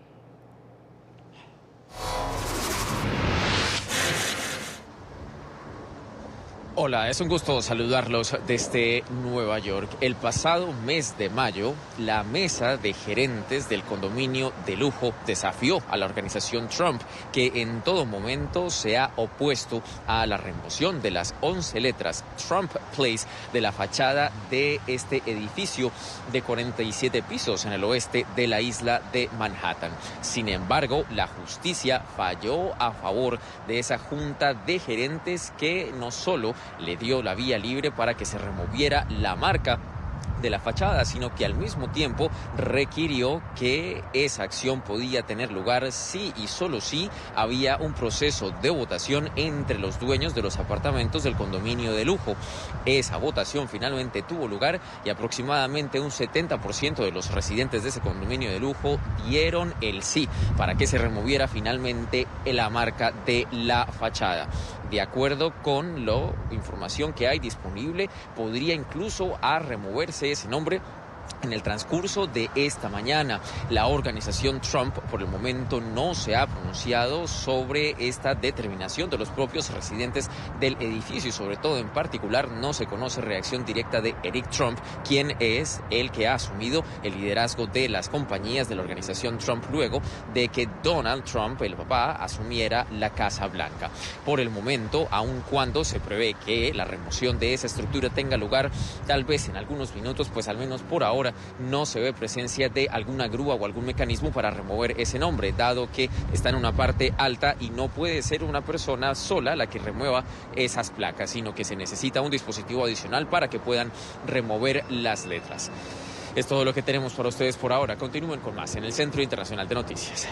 Hola, es un gusto saludarlos desde Nueva York. El pasado mes de mayo, la mesa de gerentes del condominio de lujo desafió a la organización Trump, que en todo momento se ha opuesto a la remoción de las 11 letras Trump Place de la fachada de este edificio de 47 pisos en el oeste de la isla de Manhattan. Sin embargo, la justicia falló a favor de esa junta de gerentes que no solo le dio la vía libre para que se removiera la marca de la fachada, sino que al mismo tiempo requirió que esa acción podía tener lugar si y solo si había un proceso de votación entre los dueños de los apartamentos del condominio de lujo. Esa votación finalmente tuvo lugar y aproximadamente un 70% de los residentes de ese condominio de lujo dieron el sí para que se removiera finalmente la marca de la fachada. De acuerdo con la información que hay disponible, podría incluso removerse ese nombre en el transcurso de esta mañana. La organización Trump por el momento no se ha pronunciado sobre esta determinación de los propios residentes del edificio y sobre todo en particular no se conoce reacción directa de Eric Trump, quien es el que ha asumido el liderazgo de las compañías de la organización Trump luego de que Donald Trump, el papá, asumiera la Casa Blanca. Por el momento, aun cuando se prevé que la remoción de esa estructura tenga lugar tal vez en algunos minutos, pues al menos por ahora ahora no se ve presencia de alguna grúa o algún mecanismo para remover ese nombre, dado que está en una parte alta y no puede ser una persona sola la que remueva esas placas, sino que se necesita un dispositivo adicional para que puedan remover las letras. Es todo lo que tenemos para ustedes por ahora. Continúen con más en el Centro Internacional de Noticias.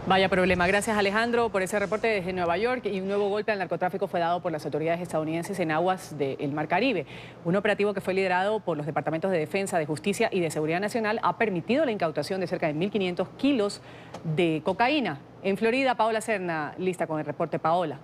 Vaya problema. Gracias, Alejandro, por ese reporte desde Nueva York. Y un nuevo golpe al narcotráfico fue dado por las autoridades estadounidenses en aguas del Mar Caribe. Un operativo que fue liderado por los departamentos de Defensa, de Justicia y de Seguridad Nacional ha permitido la incautación de cerca de 1.500 kilos de cocaína. En Florida, Paola Serna, lista con el reporte. Paola.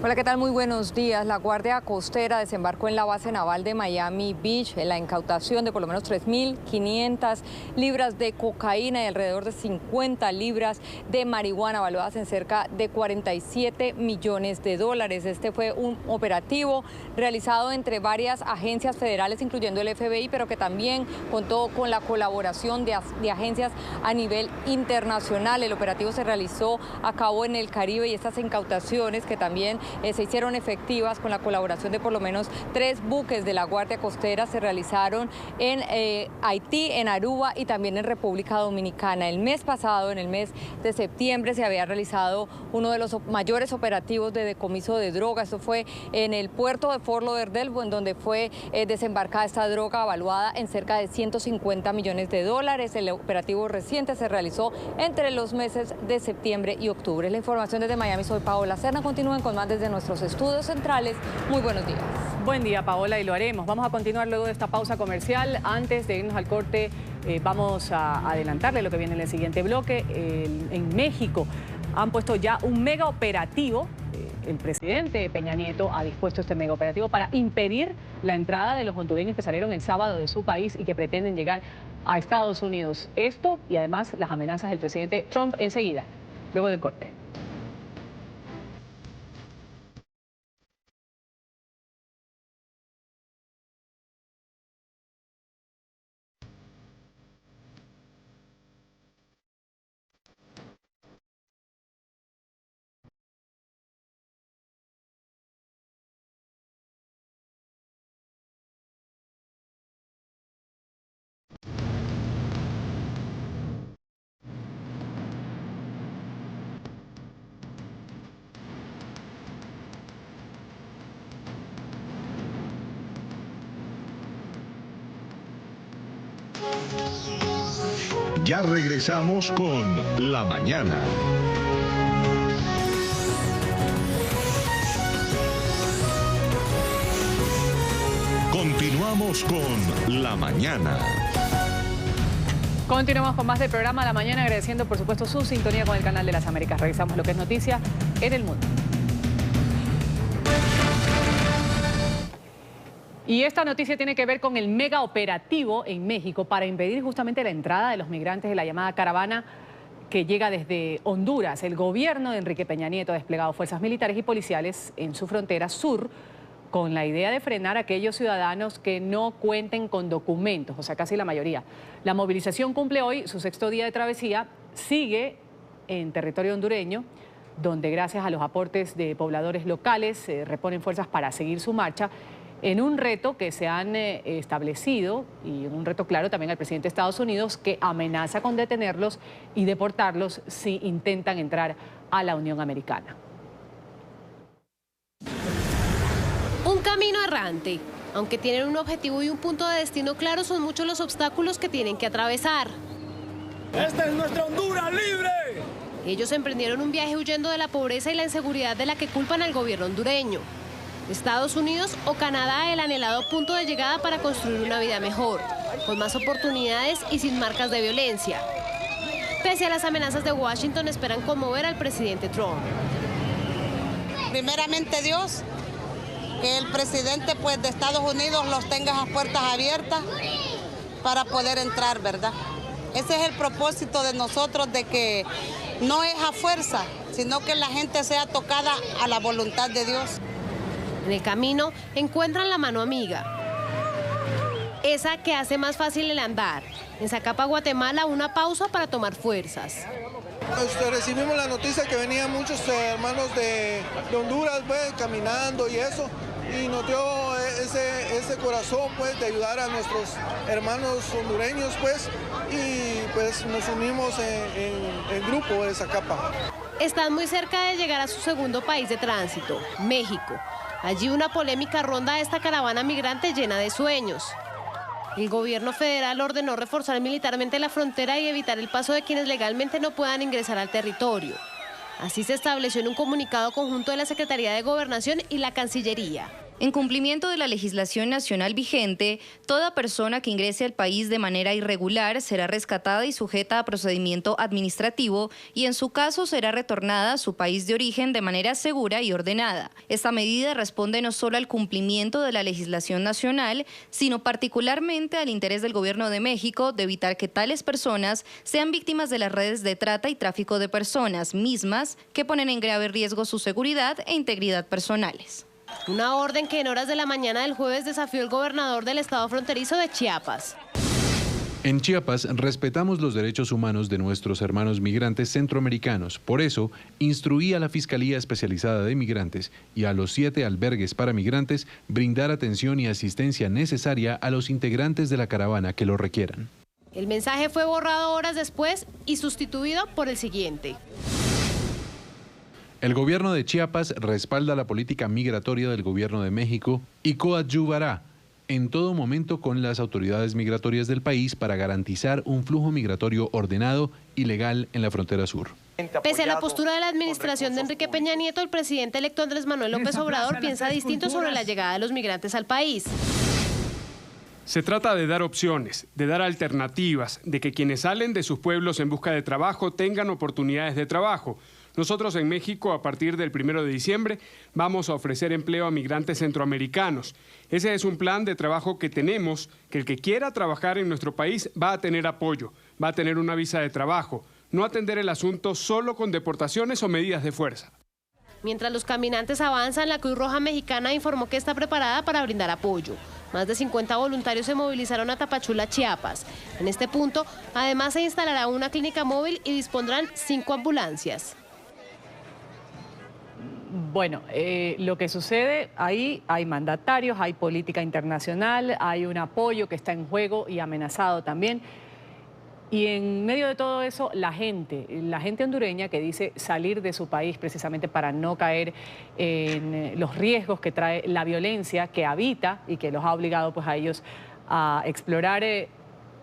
Hola, ¿qué tal? Muy buenos días. La Guardia Costera desembarcó en la base naval de Miami Beach en la incautación de por lo menos 3.500 libras de cocaína y alrededor de 50 libras de marihuana valuadas en cerca de 47 millones de dólares. Este fue un operativo realizado entre varias agencias federales, incluyendo el FBI, pero que también contó con la colaboración de agencias a nivel internacional. El operativo se realizó a cabo en el Caribe y estas incautaciones que también se hicieron efectivas con la colaboración de por lo menos 3 buques de la Guardia Costera se realizaron en Haití, en Aruba y también en República Dominicana. El mes pasado, en el mes de septiembre, se había realizado uno de los mayores operativos de decomiso de droga. Esto fue en el puerto de Fort Lauderdale, en donde fue desembarcada esta droga valuada en cerca de 150 millones de dólares. El operativo reciente se realizó entre los meses de septiembre y octubre. La información desde Miami, soy Paola Serna. Continúen con más desde nuestros estudios centrales. Muy buenos días. Buen día, Paola, y lo haremos. Vamos a continuar luego de esta pausa comercial. Antes de irnos al corte, vamos a adelantarle lo que viene en el siguiente bloque. En México han puesto ya un mega operativo. El presidente Peña Nieto ha dispuesto este mega operativo para impedir la entrada de los hondureños que salieron el sábado de su país y que pretenden llegar a Estados Unidos. Esto y además las amenazas del presidente Trump enseguida, luego del corte. Ya regresamos con La Mañana. Continuamos con La Mañana. Continuamos con más del programa La Mañana, agradeciendo por supuesto su sintonía con el Canal de las Américas. Revisamos lo que es noticia en el mundo. Y esta noticia tiene que ver con el mega operativo en México para impedir justamente la entrada de los migrantes de la llamada caravana que llega desde Honduras. El gobierno de Enrique Peña Nieto ha desplegado fuerzas militares y policiales en su frontera sur con la idea de frenar a aquellos ciudadanos que no cuenten con documentos, o sea, casi la mayoría. La movilización cumple hoy su 6º día de travesía, sigue en territorio hondureño, donde gracias a los aportes de pobladores locales se reponen fuerzas para seguir su marcha, en un reto que se han establecido, y un reto claro también al presidente de Estados Unidos, que amenaza con detenerlos y deportarlos si intentan entrar a la Unión Americana. Un camino errante. Aunque tienen un objetivo y un punto de destino claro, son muchos los obstáculos que tienen que atravesar. ¡Esta es nuestra Honduras libre! Ellos emprendieron un viaje huyendo de la pobreza y la inseguridad de la que culpan al gobierno hondureño. Estados Unidos o Canadá, el anhelado punto de llegada para construir una vida mejor, con más oportunidades y sin marcas de violencia. Pese a las amenazas de Washington, esperan conmover al presidente Trump. Primeramente Dios, que el presidente pues, de Estados Unidos los tenga las puertas abiertas para poder entrar, ¿verdad? Ese es el propósito de nosotros, de que no es a fuerza, sino que la gente sea tocada a la voluntad de Dios. En el camino encuentran la mano amiga, esa que hace más fácil el andar. En Zacapa, Guatemala, una pausa para tomar fuerzas. Recibimos la noticia que venían muchos hermanos de Honduras caminando y eso, y nos dio ese corazón pues de ayudar a nuestros hermanos hondureños pues, y pues nos unimos en grupo de Zacapa. Están muy cerca de llegar a su segundo país de tránsito, México. Allí una polémica ronda a esta caravana migrante llena de sueños. El gobierno federal ordenó reforzar militarmente la frontera y evitar el paso de quienes legalmente no puedan ingresar al territorio. Así se estableció en un comunicado conjunto de la Secretaría de Gobernación y la Cancillería. En cumplimiento de la legislación nacional vigente, toda persona que ingrese al país de manera irregular será rescatada y sujeta a procedimiento administrativo y en su caso será retornada a su país de origen de manera segura y ordenada. Esta medida responde no solo al cumplimiento de la legislación nacional, sino particularmente al interés del Gobierno de México de evitar que tales personas sean víctimas de las redes de trata y tráfico de personas mismas que ponen en grave riesgo su seguridad e integridad personales. Una orden que en horas de la mañana del jueves desafió el gobernador del estado fronterizo de Chiapas. En Chiapas respetamos los derechos humanos de nuestros hermanos migrantes centroamericanos. Por eso, instruí a la Fiscalía Especializada de Migrantes y a los 7 albergues para migrantes brindar atención y asistencia necesaria a los integrantes de la caravana que lo requieran. El mensaje fue borrado horas después y sustituido por el siguiente. El gobierno de Chiapas respalda la política migratoria del gobierno de México y coadyuvará en todo momento con las autoridades migratorias del país para garantizar un flujo migratorio ordenado y legal en la frontera sur. Pese a la postura de la administración de Enrique Peña Nieto, el presidente electo Andrés Manuel López Obrador piensa distinto sobre la llegada de los migrantes al país. Se trata de dar opciones, de dar alternativas, de que quienes salen de sus pueblos en busca de trabajo tengan oportunidades de trabajo. Nosotros en México, a partir del 1 de diciembre, vamos a ofrecer empleo a migrantes centroamericanos. Ese es un plan de trabajo que tenemos, que el que quiera trabajar en nuestro país va a tener apoyo, va a tener una visa de trabajo, no atender el asunto solo con deportaciones o medidas de fuerza. Mientras los caminantes avanzan, la Cruz Roja Mexicana informó que está preparada para brindar apoyo. Más de 50 voluntarios se movilizaron a Tapachula, Chiapas. En este punto, además se instalará una clínica móvil y dispondrán 5 ambulancias. Bueno, lo que sucede ahí, hay mandatarios, hay política internacional, hay un apoyo que está en juego y amenazado también. Y en medio de todo eso, la gente hondureña que dice salir de su país precisamente para no caer en los riesgos que trae la violencia que habita y que los ha obligado pues a ellos a explorar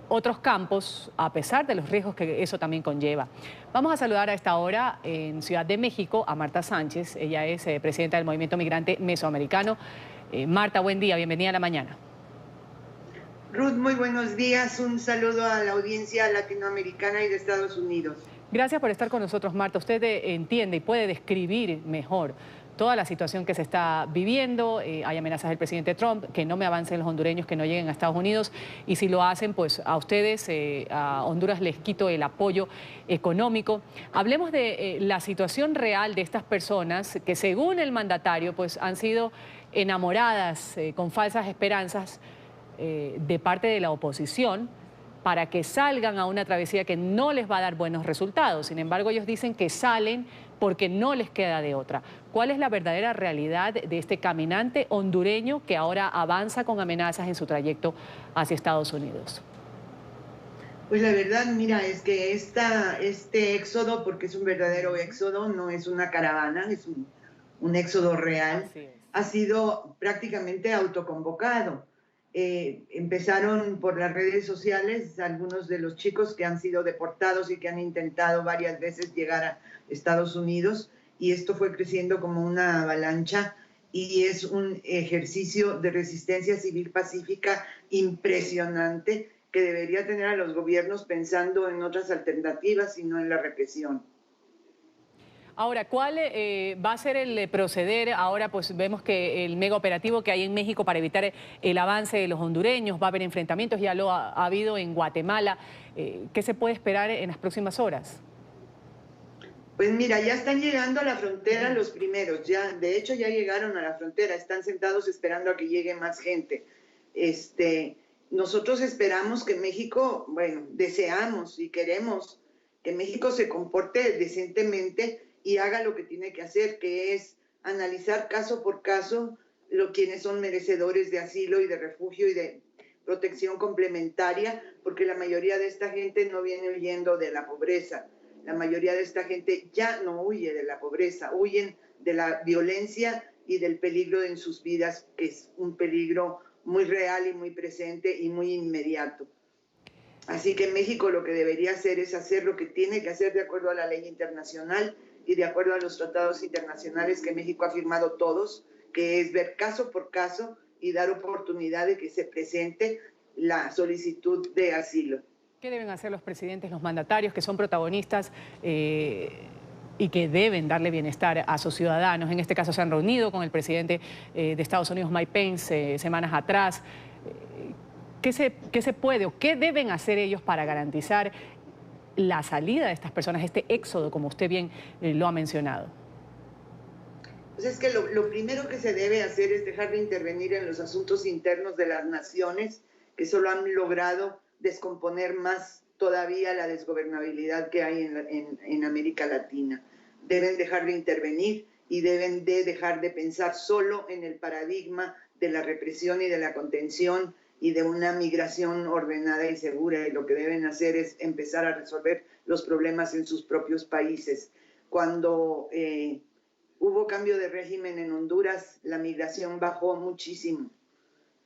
otros campos, a pesar de los riesgos que eso también conlleva. Vamos a saludar a esta hora en Ciudad de México a Marta Sánchez. Ella es presidenta del Movimiento Migrante Mesoamericano. Marta, buen día, bienvenida a La Mañana. Ruth, muy buenos días. Un saludo a la audiencia latinoamericana y de Estados Unidos. Gracias por estar con nosotros, Marta. Usted entiende y puede describir mejor toda la situación que se está viviendo. Hay amenazas del presidente Trump, que no me avancen los hondureños, que no lleguen a Estados Unidos. Y si lo hacen, pues a ustedes, a Honduras les quito el apoyo económico. Hablemos de la situación real de estas personas que, según el mandatario, pues han sido enamoradas con falsas esperanzas de parte de la oposición para que salgan a una travesía que no les va a dar buenos resultados. Sin embargo, ellos dicen que salen porque no les queda de otra. ¿Cuál es la verdadera realidad de este caminante hondureño que ahora avanza con amenazas en su trayecto hacia Estados Unidos? Pues la verdad, mira, es que este éxodo, porque es un verdadero éxodo, no es una caravana, es un éxodo real, ha sido prácticamente autoconvocado. Empezaron por las redes sociales algunos de los chicos que han sido deportados y que han intentado varias veces llegar a Estados Unidos, y esto fue creciendo como una avalancha y es un ejercicio de resistencia civil pacífica impresionante que debería tener a los gobiernos pensando en otras alternativas y no en la represión. Ahora, ¿cuál va a ser el proceder? Ahora pues vemos que el mega operativo que hay en México para evitar el avance de los hondureños, va a haber enfrentamientos, ya lo ha habido en Guatemala. ¿Qué se puede esperar en las próximas horas? Pues mira, ya están llegando a la frontera los primeros, de hecho ya llegaron a la frontera, están sentados esperando a que llegue más gente. Nosotros esperamos que México, deseamos y queremos que México se comporte decentemente y haga lo que tiene que hacer, que es analizar caso por caso quienes son merecedores de asilo y de refugio y de protección complementaria, porque la mayoría de esta gente no viene huyendo de la pobreza. La mayoría de esta gente ya no huye de la pobreza, huyen de la violencia y del peligro en sus vidas, que es un peligro muy real y muy presente y muy inmediato. Así que México lo que debería hacer es hacer lo que tiene que hacer de acuerdo a la ley internacional y de acuerdo a los tratados internacionales que México ha firmado todos, que es ver caso por caso y dar oportunidad de que se presente la solicitud de asilo. ¿Qué deben hacer los presidentes, los mandatarios, que son protagonistas y que deben darle bienestar a sus ciudadanos? En este caso se han reunido con el presidente de Estados Unidos, Mike Pence, semanas atrás. ¿Qué se puede o qué deben hacer ellos para garantizar la salida de estas personas, este éxodo, como usted bien lo ha mencionado? Pues es que lo primero que se debe hacer es dejar de intervenir en los asuntos internos de las naciones, que solo han logrado descomponer más todavía la desgobernabilidad que hay en América Latina. Deben dejar de intervenir y deben de dejar de pensar solo en el paradigma de la represión y de la contención y de una migración ordenada y segura. Y lo que deben hacer es empezar a resolver los problemas en sus propios países. Cuando hubo cambio de régimen en Honduras, la migración bajó muchísimo.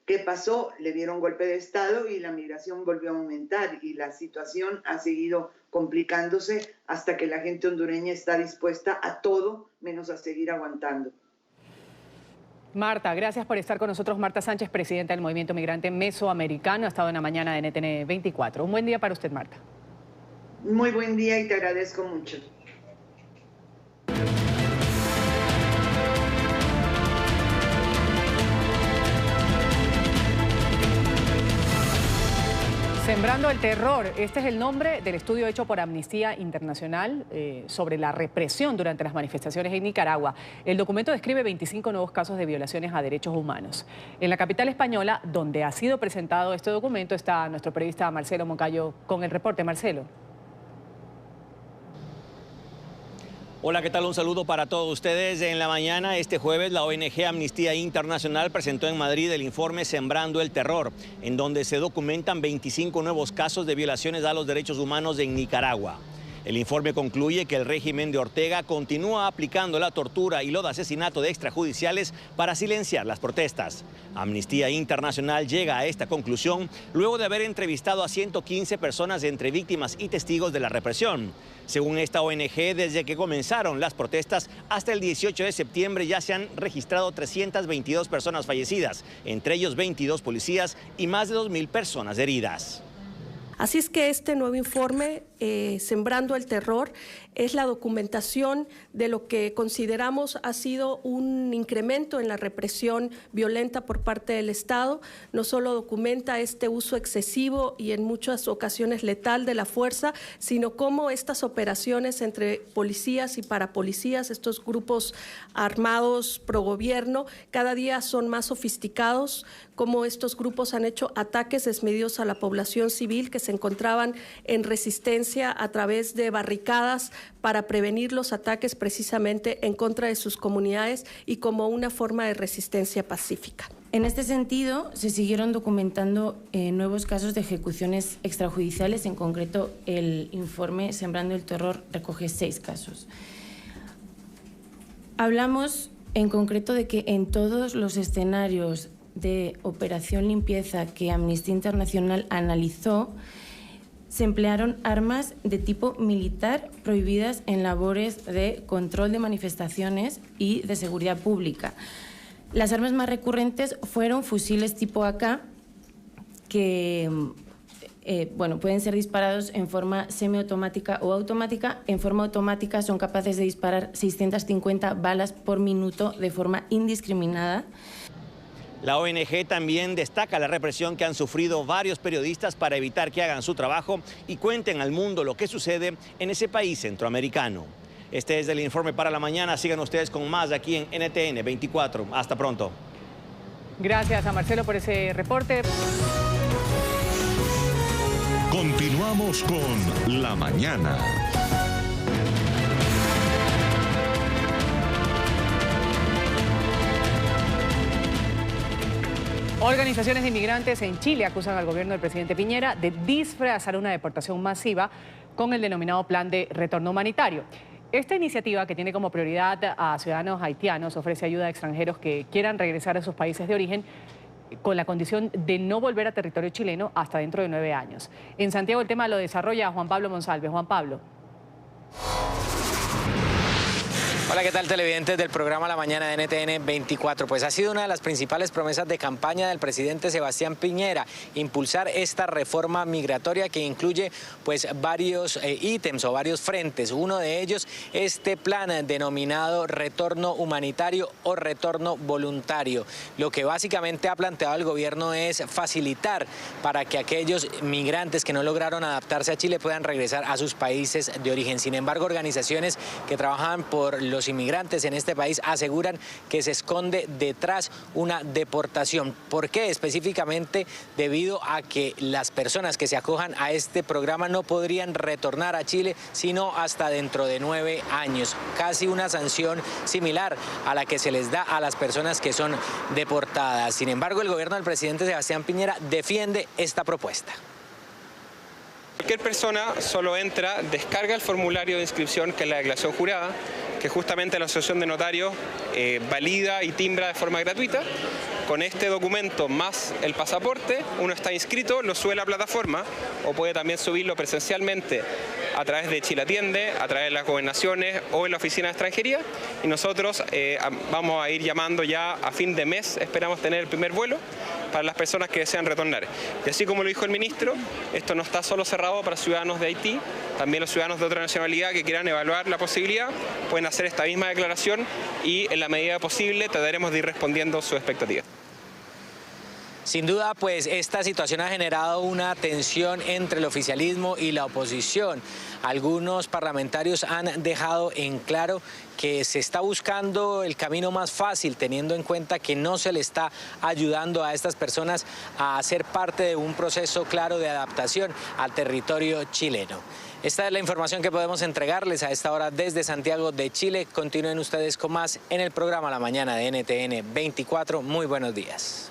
¿Qué pasó? Le dieron golpe de Estado y la migración volvió a aumentar y la situación ha seguido complicándose hasta que la gente hondureña está dispuesta a todo menos a seguir aguantando. Marta, gracias por estar con nosotros. Marta Sánchez, presidenta del Movimiento Migrante Mesoamericano, ha estado en la mañana de NTN 24. Un buen día para usted, Marta. Muy buen día y te agradezco mucho. Sembrando el terror, este es el nombre del estudio hecho por Amnistía Internacional sobre la represión durante las manifestaciones en Nicaragua. El documento describe 25 nuevos casos de violaciones a derechos humanos. En la capital española, donde ha sido presentado este documento, está nuestro periodista Marcelo Moncayo con el reporte. Marcelo. Hola, ¿qué tal? Un saludo para todos ustedes. En la mañana, este jueves, la ONG Amnistía Internacional presentó en Madrid el informe Sembrando el Terror, en donde se documentan 25 nuevos casos de violaciones a los derechos humanos en Nicaragua. El informe concluye que el régimen de Ortega continúa aplicando la tortura y los asesinatos de extrajudiciales para silenciar las protestas. Amnistía Internacional llega a esta conclusión luego de haber entrevistado a 115 personas entre víctimas y testigos de la represión. Según esta ONG, desde que comenzaron las protestas hasta el 18 de septiembre ya se han registrado 322 personas fallecidas, entre ellos 22 policías y más de 2.000 personas heridas. Así es que este nuevo informe, Sembrando el Terror, es la documentación de lo que consideramos ha sido un incremento en la represión violenta por parte del Estado. No solo documenta este uso excesivo y en muchas ocasiones letal de la fuerza, sino cómo estas operaciones entre policías y parapolicías, estos grupos armados pro gobierno, cada día son más sofisticados, cómo estos grupos han hecho ataques desmedidos a la población civil que se encontraban en resistencia a través de barricadas para prevenir los ataques precisamente en contra de sus comunidades y como una forma de resistencia pacífica. En este sentido, se siguieron documentando nuevos casos de ejecuciones extrajudiciales. En concreto, el informe Sembrando el Terror recoge 6 casos. Hablamos en concreto de que en todos los escenarios de operación limpieza que Amnistía Internacional analizó, se emplearon armas de tipo militar prohibidas en labores de control de manifestaciones y de seguridad pública. Las armas más recurrentes fueron fusiles tipo AK, que pueden ser disparados en forma semiautomática o automática. En forma automática son capaces de disparar 650 balas por minuto de forma indiscriminada. La ONG también destaca la represión que han sufrido varios periodistas para evitar que hagan su trabajo y cuenten al mundo lo que sucede en ese país centroamericano. Este es el informe para la mañana. Sigan ustedes con más aquí en NTN 24. Hasta pronto. Gracias a Marcelo por ese reporte. Continuamos con La Mañana. Organizaciones de inmigrantes en Chile acusan al gobierno del presidente Piñera de disfrazar una deportación masiva con el denominado Plan de Retorno Humanitario. Esta iniciativa, que tiene como prioridad a ciudadanos haitianos, ofrece ayuda a extranjeros que quieran regresar a sus países de origen con la condición de no volver a territorio chileno hasta dentro de 9 años. En Santiago el tema lo desarrolla Juan Pablo Monsalve. Juan Pablo. Hola, ¿qué tal, televidentes del programa La Mañana de NTN 24? Pues ha sido una de las principales promesas de campaña del presidente Sebastián Piñera, impulsar esta reforma migratoria que incluye pues varios ítems o varios frentes. Uno de ellos, este plan denominado Retorno Humanitario o Retorno Voluntario. Lo que básicamente ha planteado el gobierno es facilitar para que aquellos migrantes que no lograron adaptarse a Chile puedan regresar a sus países de origen. Sin embargo, organizaciones que trabajan por los inmigrantes en este país aseguran que se esconde detrás una deportación. ¿Por qué? Específicamente debido a que las personas que se acojan a este programa no podrían retornar a Chile sino hasta dentro de 9 años. Casi una sanción similar a la que se les da a las personas que son deportadas. Sin embargo, el gobierno del presidente Sebastián Piñera defiende esta propuesta. Cualquier persona solo entra, descarga el formulario de inscripción, que es la declaración jurada, que justamente la Asociación de Notarios valida y timbra de forma gratuita. Con este documento más el pasaporte, uno está inscrito, lo sube a la plataforma o puede también subirlo presencialmente a través de Chile Atiende, a través de las gobernaciones o en la oficina de extranjería. Y nosotros vamos a ir llamando ya a fin de mes, esperamos tener el primer vuelo para las personas que desean retornar. Y así como lo dijo el ministro, esto no está solo cerrado para ciudadanos de Haití, también los ciudadanos de otra nacionalidad que quieran evaluar la posibilidad pueden hacer esta misma declaración y en la medida posible trataremos de ir respondiendo sus expectativas. Sin duda, pues esta situación ha generado una tensión entre el oficialismo y la oposición. Algunos parlamentarios han dejado en claro que se está buscando el camino más fácil, teniendo en cuenta que no se le está ayudando a estas personas a ser parte de un proceso claro de adaptación al territorio chileno. Esta es la información que podemos entregarles a esta hora desde Santiago de Chile. Continúen ustedes con más en el programa La Mañana de NTN 24. Muy buenos días.